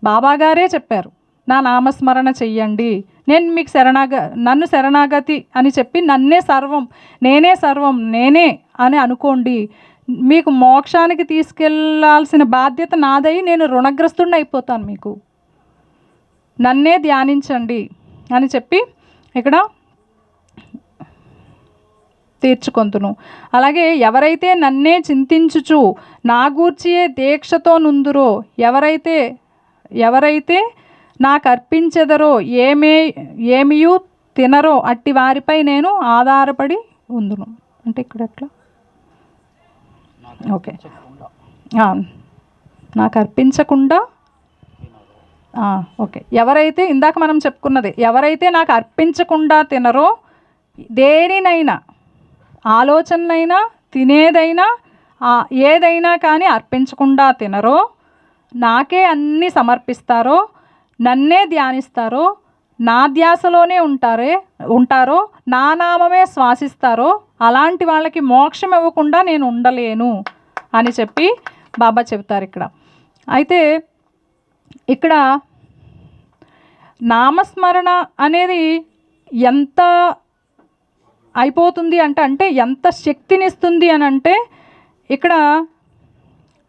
బాబాగారే చెప్పారు, నా నామస్మరణ చెయ్యండి, నేను మీకు నన్ను శరణాగతి అని చెప్పి నన్నే సర్వం, నేనే సర్వం, నేనే అని అనుకోండి, మీకు మోక్షానికి తీసుకెళ్లాల్సిన బాధ్యత నాదై నేను రుణగ్రస్తుడిని అయిపోతాను, మీకు నన్నే ధ్యానించండి అని చెప్పి ఇక్కడ తీర్చుకొంతును. అలాగే ఎవరైతే నన్నే చింతించుచు నా గూర్చియే దీక్షతో నుందురో, ఎవరైతే నాకు అర్పించెదరో ఏమియూ తినరో అట్టి వారిపై నేను ఆధారపడి ఉందును. అంటే ఇక్కడ ఎట్లా, ఓకే, నాకు అర్పించకుండా, ఓకే, ఎవరైతే ఇందాక మనం చెప్పుకున్నది, ఎవరైతే నాకు అర్పించకుండా తినరో, దేనినైనా ఆలోచనలైనా తినేదైనా ఏదైనా కానీ అర్పించకుండా తినరో, నాకే అన్నీ సమర్పిస్తారో, నన్నే ధ్యానిస్తారో, నా ధ్యాసలోనే ఉంటారో, నా నామమే శ్వాసిస్తారో, అలాంటి వాళ్ళకి మోక్షం ఇవ్వకుండా నేను ఉండలేను అని చెప్పి బాబా చెబుతారు ఇక్కడ. అయితే ఇక్కడ నామస్మరణ అనేది ఎంత అయిపోతుంది అంటే ఎంత శక్తినిస్తుంది అని అంటే, ఇక్కడ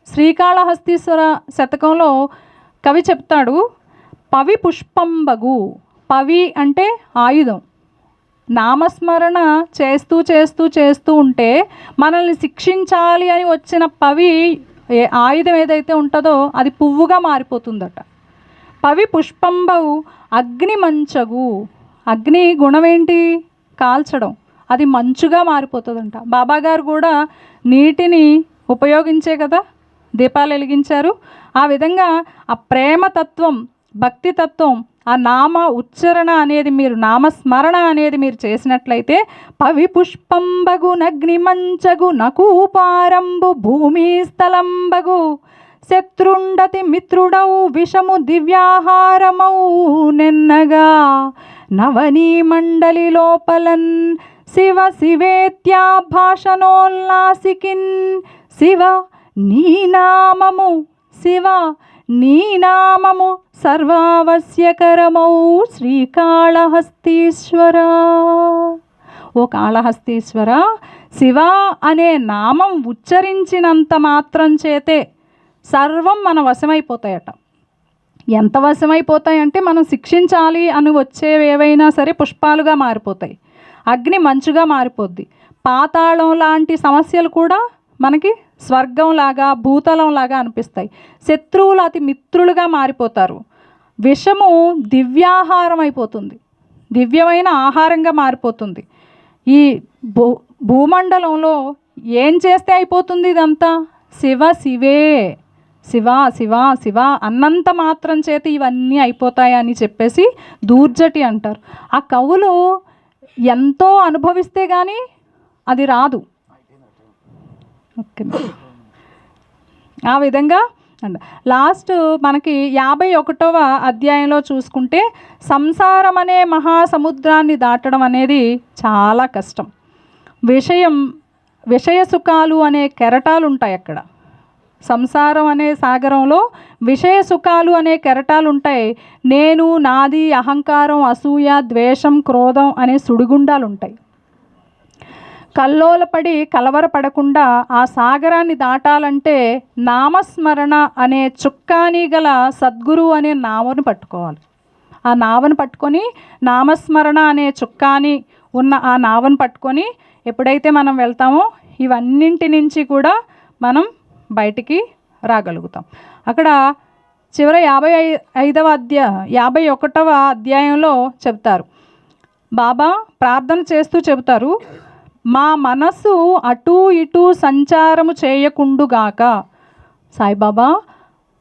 శ్రీకాళహస్తీశ్వర శతకంలో కవి చెప్తాడు, పవి పుష్పంబగు, పవి అంటే ఆయుధం, నామస్మరణ చేస్తూ చేస్తూ చేస్తూ ఉంటే మనల్ని శిక్షించాలి అని వచ్చిన పవి ఆయుధం ఏదైతే ఉంటుందో అది పువ్వుగా మారిపోతుందట. పవి పుష్పంబగు అగ్ని మంచగు, అగ్ని గుణం ఏంటి, కాల్చడం, అది మంచుగా మారిపోతుందంట. బాబాగారు కూడా నీటిని ఉపయోగించే కదా దీపాలు వెలిగించారు. ఆ విధంగా ఆ ప్రేమతత్వం, భక్తితత్వం, ఆ నామ ఉచ్చరణ అనేది మీరు, నామస్మరణ అనేది మీరు చేసినట్లయితే, పవి పుష్పంబగు నగ్ని మంచగు నకూపారంబు భూమి స్థలంబగు, శత్రుండతి మిత్రుడౌ విషము దివ్యాహారమౌ నెన్నగా, నవనీ మండలి లోపలన్ శివ శివేత్యా భాషనోల్లాసికిన్, శివ నీ నామము, శివ నీ నామము సర్వావశ్యకరమౌ శ్రీకాళహస్తీశ్వర. ఓ కాళహస్తీశ్వర, శివ అనే నామం ఉచ్చరించినంత మాత్రం చేతే సర్వం మన వశమైపోతాయట. ఎంత వశమైపోతాయంటే, మనం శిక్షించాలి అని వచ్చేవి ఏవైనా సరే పుష్పాలుగా మారిపోతాయి, అగ్ని మంచుగా మారిపోద్ది, పాతాళం లాంటి సమస్యలు కూడా మనకి స్వర్గంలాగా భూతలంలాగా అనిపిస్తాయి, శత్రువులు అతి మిత్రులుగా మారిపోతారు, విషము దివ్యాహారం అయిపోతుంది, దివ్యమైన ఆహారంగా మారిపోతుంది. ఈ భూమండలంలో ఏం చేస్తే అయిపోతుంది ఇదంతా, శివ శివే, శివ శివ శివ అన్నంత మాత్రం చేత ఇవన్నీ అయిపోతాయని చెప్పేసి దూర్జటి అంటారు. ఆ కవులు ఎంతో అనుభవిస్తే కానీ అది రాదు. ఓకే, ఆ విధంగా అండ్ లాస్ట్ మనకి 51వ అధ్యాయంలో చూసుకుంటే సంసారం అనే మహాసముద్రాన్ని దాటడం అనేది చాలా కష్టం. విషయ సుఖాలు అనే కెరటాలు ఉంటాయి అక్కడ. సంసారం అనే సాగరంలో విషయ సుఖాలు అనే కెరటాలు ఉంటాయి. నేను, నాది, అహంకారం, అసూయ, ద్వేషం, క్రోధం అనే సుడిగుండాలు ఉంటాయి. కల్లోలపడి కలవరపడకుండా ఆ సాగరాన్ని దాటాలంటే నామస్మరణ అనే చుక్కాని గల సద్గురు అనే నావను పట్టుకోవాలి. ఆ నావను పట్టుకొని, నామస్మరణ అనే చుక్కాని ఉన్న ఆ నావను పట్టుకొని ఎప్పుడైతే మనం వెళ్తామో ఇవన్నింటి నుంచి కూడా మనం బయటికి రాగలుగుతాం. అక్కడ చివరి 51వ అధ్యాయంలో చెప్తారు, బాబా ప్రార్థన చేస్తూ చెబుతారు, మా మనస్సు అటూ ఇటూ సంచారము చేయకుండుగాక. సాయిబాబా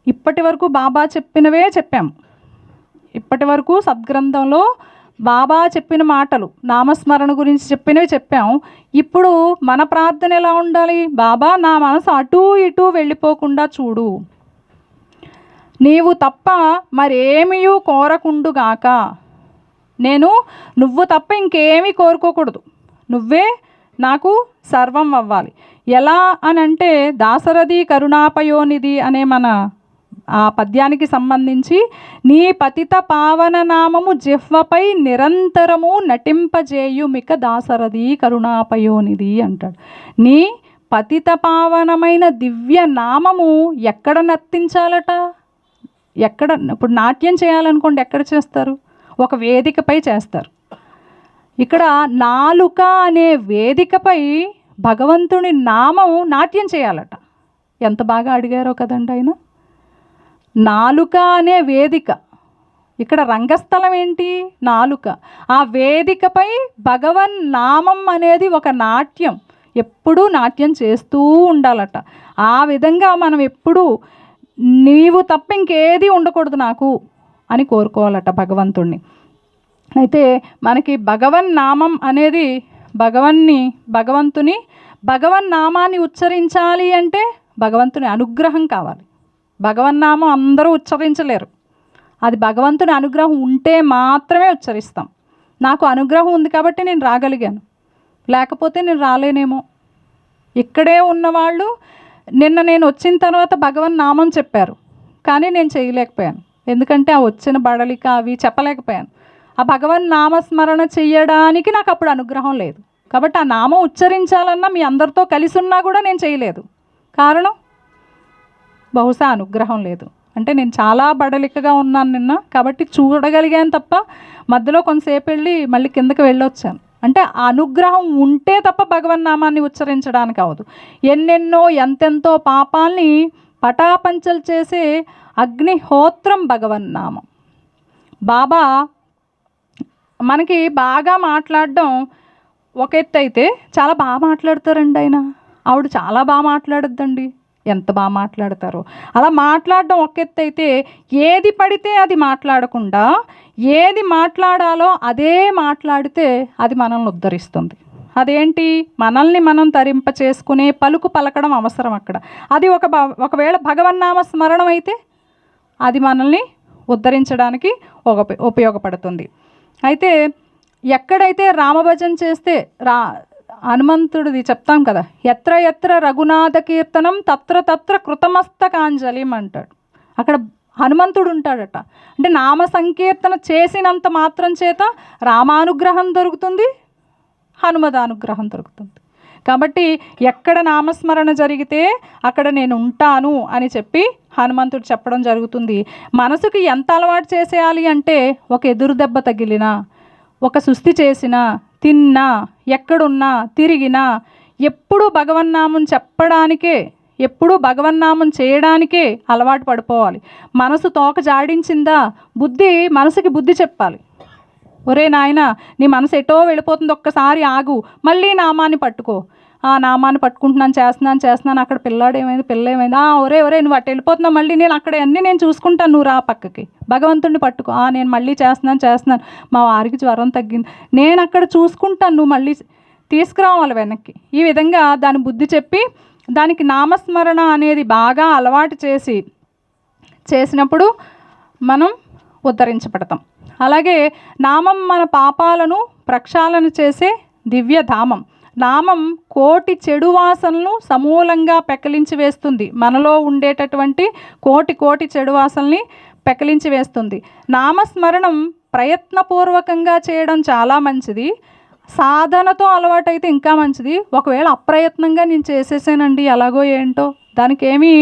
ఇప్పటి వరకు బాబా చెప్పినవే చెప్పాము. ఇప్పటి వరకు సద్గ్రంథంలో బాబా చెప్పిన మాటలు, నామస్మరణ గురించి చెప్పినవి చెప్పాం. ఇప్పుడు మన ప్రార్థన ఎలా ఉండాలి? బాబా నా మనసు అటూ ఇటూ వెళ్ళిపోకుండా చూడు, నీవు తప్ప మరేమీ కోరకుండుగాక. నువ్వు తప్ప ఇంకేమీ కోరుకోకూడదు, నువ్వే నాకు సర్వం అవ్వాలి. ఎలా అనంటే దాశరథి కరుణాపయోనిధి అనే మన ఆ పద్యానికి సంబంధించి నీ పతిత పావన నామము జిహ్వపై నిరంతరము నటింపజేయుమిక దాశరథి కరుణాపయోనిధి అంటాడు. నీ పతిత పావనమైన దివ్య నామము ఎక్కడ నర్తించాలట? ఎక్కడ? ఇప్పుడు నాట్యం చేయాలనుకోండి, ఎక్కడ చేస్తారు? ఒక వేదికపై చేస్తారు. ఇక్కడ నాలుక అనే వేదికపై భగవంతుని నామం నాట్యం చేయాలట. ఎంత బాగా అడిగారో కదండి ఆయన. నాలుక అనే వేదిక, ఇక్కడ రంగస్థలం ఏంటి? నాలుక. ఆ వేదికపై భగవన్ నామం అనేది ఒక నాట్యం, ఎప్పుడూ నాట్యం చేస్తూ ఉండాలట. ఆ విధంగా మనం ఎప్పుడూ నీవు తప్ప ఇంకేది ఉండకూడదు నాకు అని కోరుకోవాలట భగవంతుణ్ణి. అయితే మనకి భగవన్ నామం అనేది భగవన్ నామాన్ని ఉచ్చరించాలి అంటే భగవంతుని అనుగ్రహం కావాలి. భగవన్నామం అందరూ ఉచ్చరించలేరు, అది భగవంతుని అనుగ్రహం ఉంటే మాత్రమే ఉచ్చరిస్తాం. నాకు అనుగ్రహం ఉంది కాబట్టి నేను రాగలిగాను, లేకపోతే నేను రాలేనేమో. ఇక్కడే ఉన్నవాళ్ళు నిన్న నేను వచ్చిన తర్వాత భగవన్ నామం చెప్పారు, కానీ నేను చేయలేకపోయాను. ఎందుకంటే ఆ వచ్చిన బడలిక అవి చెప్పలేకపోయాను. ఆ భగవన్ నామస్మరణ చెయ్యడానికి నాకు అప్పుడు అనుగ్రహం లేదు. కాబట్టి ఆ నామం ఉచ్చరించాలన్నా మీ అందరితో కలిసి ఉన్నా కూడా నేను చేయలేదు. కారణం బహుశా అనుగ్రహం లేదు. అంటే నేను చాలా బడలికగా ఉన్నాను నిన్న, కాబట్టి చూడగలిగాను తప్ప మధ్యలో కొంతసేపు వెళ్ళి మళ్ళీ కిందకి వెళ్ళొచ్చాను. అంటే అనుగ్రహం ఉంటే తప్ప భగవన్నామాన్ని ఉచ్చరించడానికి అవదు. ఎన్నెన్నో ఎంతెంతో పాపాల్ని పటాపంచలు చేసే అగ్నిహోత్రం భగవన్నామం. బాబా మనకి బాగా మాట్లాడడం ఒక ఎత్తు అయితే, చాలా బాగా మాట్లాడతారండి ఆయన. ఆవిడ చాలా బాగా మాట్లాడద్దండి, ఎంత బాగా మాట్లాడతారో. అలా మాట్లాడడం ఒక ఎత్తు అయితే, ఏది పడితే అది మాట్లాడకుండా ఏది మాట్లాడాలో అదే మాట్లాడితే అది మనల్ని ఉద్ధరిస్తుంది. అదేంటి? మనల్ని మనం తరింప చేసుకునే పలుకు పలకడం అవసరం అక్కడ. అది ఒకవేళ భగవన్నామ స్మరణం అయితే అది మనల్ని ఉద్ధరించడానికి ఉపయోగపడుతుంది. అయితే ఎక్కడైతే రామభజన చేస్తే హనుమంతుడిది చెప్తాం కదా, ఎత్ర ఎత్ర రఘునాథ కీర్తనం తత్ర తత్ర కృతమస్తకాంజలిం అంటాడు. అక్కడ హనుమంతుడు ఉంటాడట. అంటే నామ సంకీర్తన చేసినంత మాత్రం చేత రామానుగ్రహం దొరుకుతుంది, హనుమదానుగ్రహం దొరుకుతుంది. కాబట్టి ఎక్కడ నామస్మరణ జరిగితే అక్కడ నేను ఉంటాను అని చెప్పి హనుమంతుడు చెప్పడం జరుగుతుంది. మనసుకి ఎంత అలవాటు చేసేయాలి అంటే, ఒక ఎదురు దెబ్బ తగిలినా, ఒక సుస్థి చేసినా, తిన్నా, ఎక్కడున్నా, తిరిగినా ఎప్పుడూ భగవన్నామం చెప్పడానికే, ఎప్పుడూ భగవన్నామం చేయడానికే అలవాటు పడిపోవాలి. మనసు తోక జాడించిందా, మనసుకి బుద్ధి చెప్పాలి. ఒరే నాయన, నీ మనసు ఎటో వెళ్ళిపోతుంది, ఒక్కసారి ఆగు, మళ్ళీ నామాన్ని పట్టుకో. ఆ నామాన్ని పట్టుకుంటున్నాను, చేస్తున్నాను. అక్కడ పిల్ల ఏమైంది, ఒరే నువ్వు అటు వెళ్ళిపోతున్నావు, మళ్ళీ నేను అక్కడ అన్నీ నేను చూసుకుంటాను, నువ్వు రా పక్కకి, భగవంతుడిని పట్టుకో. నేను మళ్ళీ చేస్తున్నాను, మా వారికి జ్వరం తగ్గింది, నేను అక్కడ చూసుకుంటాను, నువ్వు మళ్ళీ తీసుకురావాలి వెనక్కి. ఈ విధంగా దాని బుద్ధి చెప్పి దానికి నామస్మరణ అనేది బాగా అలవాటు చేసి చేసినప్పుడు మనం ఉద్ధరించబడతాం. అలాగే నామం మన పాపాలను ప్రక్షాళన చేసే దివ్యధామం. నామం కోటి చెడు వాసనలను సమూలంగా పెకలించి వేస్తుంది. మనలో ఉండేటటువంటి కోటి చెడు వాసనల్ని పెకలించి వేస్తుంది. నామస్మరణం ప్రయత్నపూర్వకంగా చేయడం చాలా మంచిది. సాధనతో అలవాటైతే ఇంకా మంచిది. ఒకవేళ అప్రయత్నంగా నేను చేసేసానండి ఎలాగో ఏంటో, దానికి ఏమీ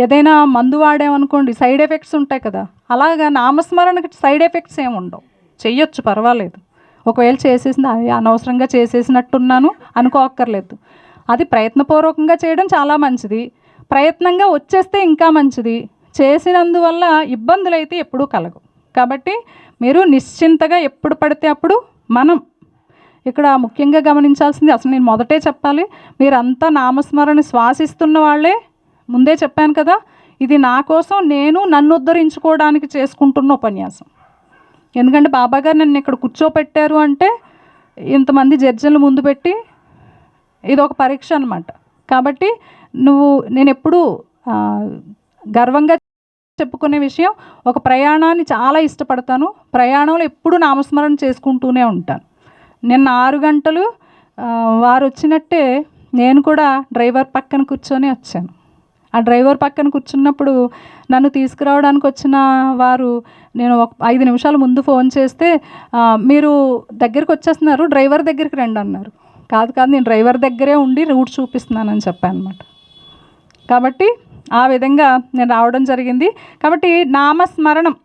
ఏదైనా మందు వాడామనుకోండి సైడ్ ఎఫెక్ట్స్ ఉంటాయి కదా, అలాగా నామస్మరణకి సైడ్ ఎఫెక్ట్స్ ఏమి ఉండవు. చెయ్యొచ్చు, పర్వాలేదు. ఒకవేళ చేసేసింది అనవసరంగా చేసేసినట్టున్నాను అనుకోక్కర్లేదు. అది ప్రయత్నపూర్వకంగా చేయడం చాలా మంచిది. ప్రయత్నంగా వచ్చేస్తే ఇంకా మంచిది. చేసినందువల్ల ఇబ్బందులు అయితే ఎప్పుడూ కలగవు. కాబట్టి మీరు నిశ్చింతగా ఎప్పుడు పడితే అప్పుడు మనం ఇక్కడ ముఖ్యంగా గమనించాల్సింది, అసలు నేను మొదటే చెప్పాలి, మీరంతా నామస్మరణ శ్వాసిస్తున్న వాళ్ళే. ముందే చెప్పాను కదా, ఇది నా కోసం నేను నన్ను ఉద్ధరించుకోవడానికి చేసుకుంటున్న ఉపన్యాసం. ఎందుకంటే బాబాగారు నన్ను ఇక్కడ కూర్చోపెట్టారు అంటే ఇంతమంది జడ్జిలు ముందు పెట్టి ఇది ఒక పరీక్ష అనమాట. కాబట్టి నేను ఎప్పుడూ గర్వంగా చెప్పుకునే విషయం, ఒక ప్రయాణాన్ని చాలా ఇష్టపడతాను. ప్రయాణంలో ఎప్పుడూ నామస్మరణ చేసుకుంటూనే ఉంటాను. నిన్న 6 గంటలు వారు వచ్చినట్టే నేను కూడా డ్రైవర్ పక్కన కూర్చొని వచ్చాను. ఆ డ్రైవర్ పక్కన కూర్చున్నప్పుడు నన్ను తీసుకురావడానికి వచ్చిన వారు, నేను ఒక 5 నిమిషాల ముందు ఫోన్ చేస్తే మీరు దగ్గరికి వచ్చేస్తున్నారు, డ్రైవర్ దగ్గరికి రండి అన్నారు. కాదు నేను డ్రైవర్ దగ్గరే ఉండి రూట్ చూపిస్తున్నానని చెప్పాను అనమాట. కాబట్టి ఆ విధంగా నేను రావడం జరిగింది. కాబట్టి నామస్మరణం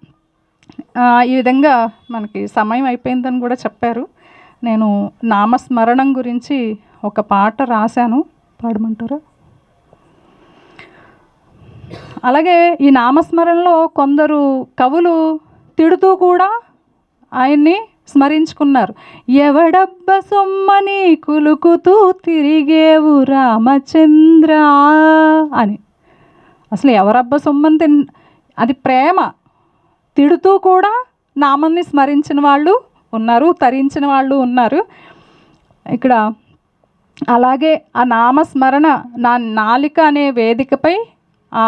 ఈ విధంగా మనకి సమయం అయిపోయిందని కూడా చెప్పారు. నేను నామస్మరణం గురించి ఒక పాట రాశాను, పాడమంటారా? అలాగే ఈ నామస్మరణలో కొందరు కవులు తిడుతూ కూడా ఆయన్ని స్మరించుకున్నారు. ఎవడబ్బ సొమ్మని కులుకుతూ తిరిగేవు రామచంద్ర అని. అసలు ఎవరబ్బ సొమ్మని అది ప్రేమ. తిడుతూ కూడా నామాన్ని స్మరించిన వాళ్ళు ఉన్నారు, తరించిన వాళ్ళు ఉన్నారు ఇక్కడ. అలాగే ఆ నామస్మరణ నా నాలిక అనే వేదికపై ఆ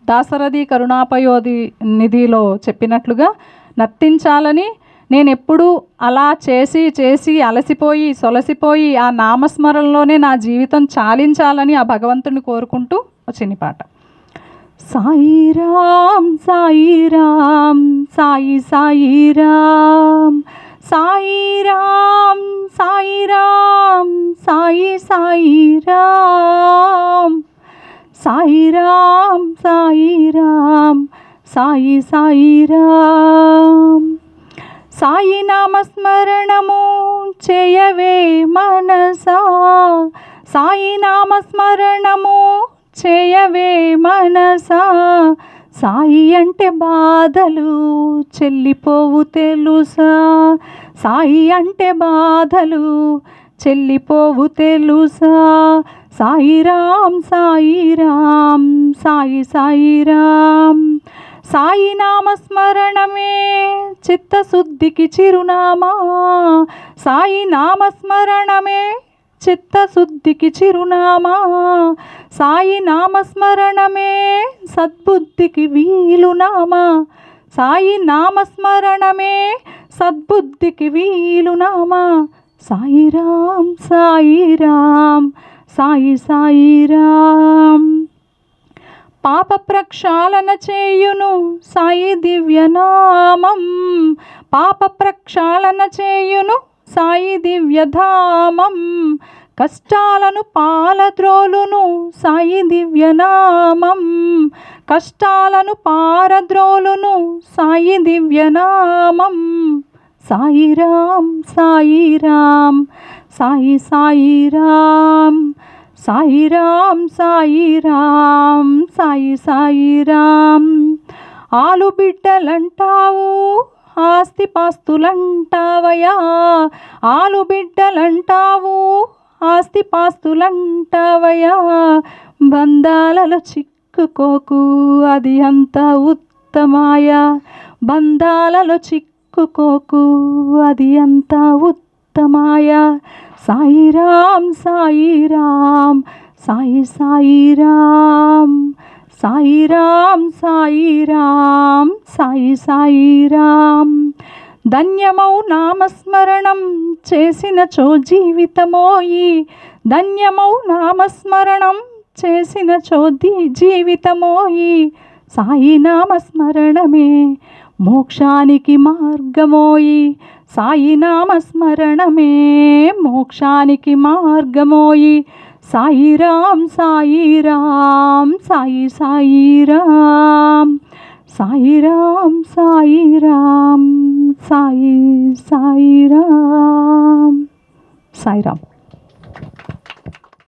దాశరథి కరుణాపయోధి నిధిలో చెప్పినట్లుగా నర్తించాలని, నేను ఎప్పుడూ అలా చేసి అలసిపోయి సొలసిపోయి ఆ నామస్మరణలోనే నా జీవితం చాలించాలని ఆ భగవంతుని కోరుకుంటూ వచ్చిన పాట. సాయిరామ్ సాయిరామ్ సాయి సాయిరామ్ సాయిరామ్ సాయిరామ్ సాయి సాయిరామ్ సాయిరామ్ సాయిరామ్ సాయి సాయిరామ్. సాయి నామస్మరణము చేయవే మనసా, సాయి నామస్మరణము చేయవే మనసా, సాయి అంటే బాధలు చెల్లిపోవు తెలుసా, సాయి అంటే బాధలు చెల్లిపోవు తెలుసా. సాయిరామ్ సాయిరామ్ సాయి సాయిరామ్. సాయి నామస్మరణమే చిత్తశుద్ధికి చిరునామా, సాయి నామస్మరణమే చిత్తశుద్ధికి చిరునామా, సాయి నామస్మరణమే సద్బుద్ధికి వీలునామా, సాయి నామస్మరణమే సద్బుద్ధికి వీలునామా. సాయిరామ్ సాయిరామ్ సాయి సాయిరామ్. పాప ప్రక్షాళన చేయును సాయి దివ్యనామం, పాప ప్రక్షాళన చేయును సాయి దివ్యధామం, కష్టాలను పాలద్రోలును సాయి దివ్యనామం, కష్టాలను పారద్రోలును సాయి దివ్యనామం. సాయిరామ్ సాయిరామ్ సాయి సాయిరామ్ సాయిరామ్ సాయిరామ్ సాయి సాయిరామ్. ఆలు బిడ్డలంటావు ఆస్తి పాస్తులంటావయా, ఆలు బిడ్డలంటావు ఆస్తి పాస్తులంటావయా, బంధాలలో చిక్కుకోకు అది అంత ఉత్తమాయ, బంధాలలో చిక్కుకోకు అది అంత ఉత్తమాయ. సాయిరామ్ సాయిరామ్ సాయి సాయిరామ్ సాయిరాం సాయిరాం సాయి సాయిరాం. ధన్యమౌ నామస్మరణం చేసినచో జీవితమోయి, ధన్యమౌ నామస్మరణం చేసినచో జీవితమోయి. సాయి నామస్మరణమే మోక్షానికి మార్గమోయి, సాయి నామస్మరణమే మోక్షానికి మార్గమోయి. సాయిరాం సాయిరాం సాయి సాయిరాం, సాయిరాం సాయిరాం సాయి సాయిరాం. సాయిరాం.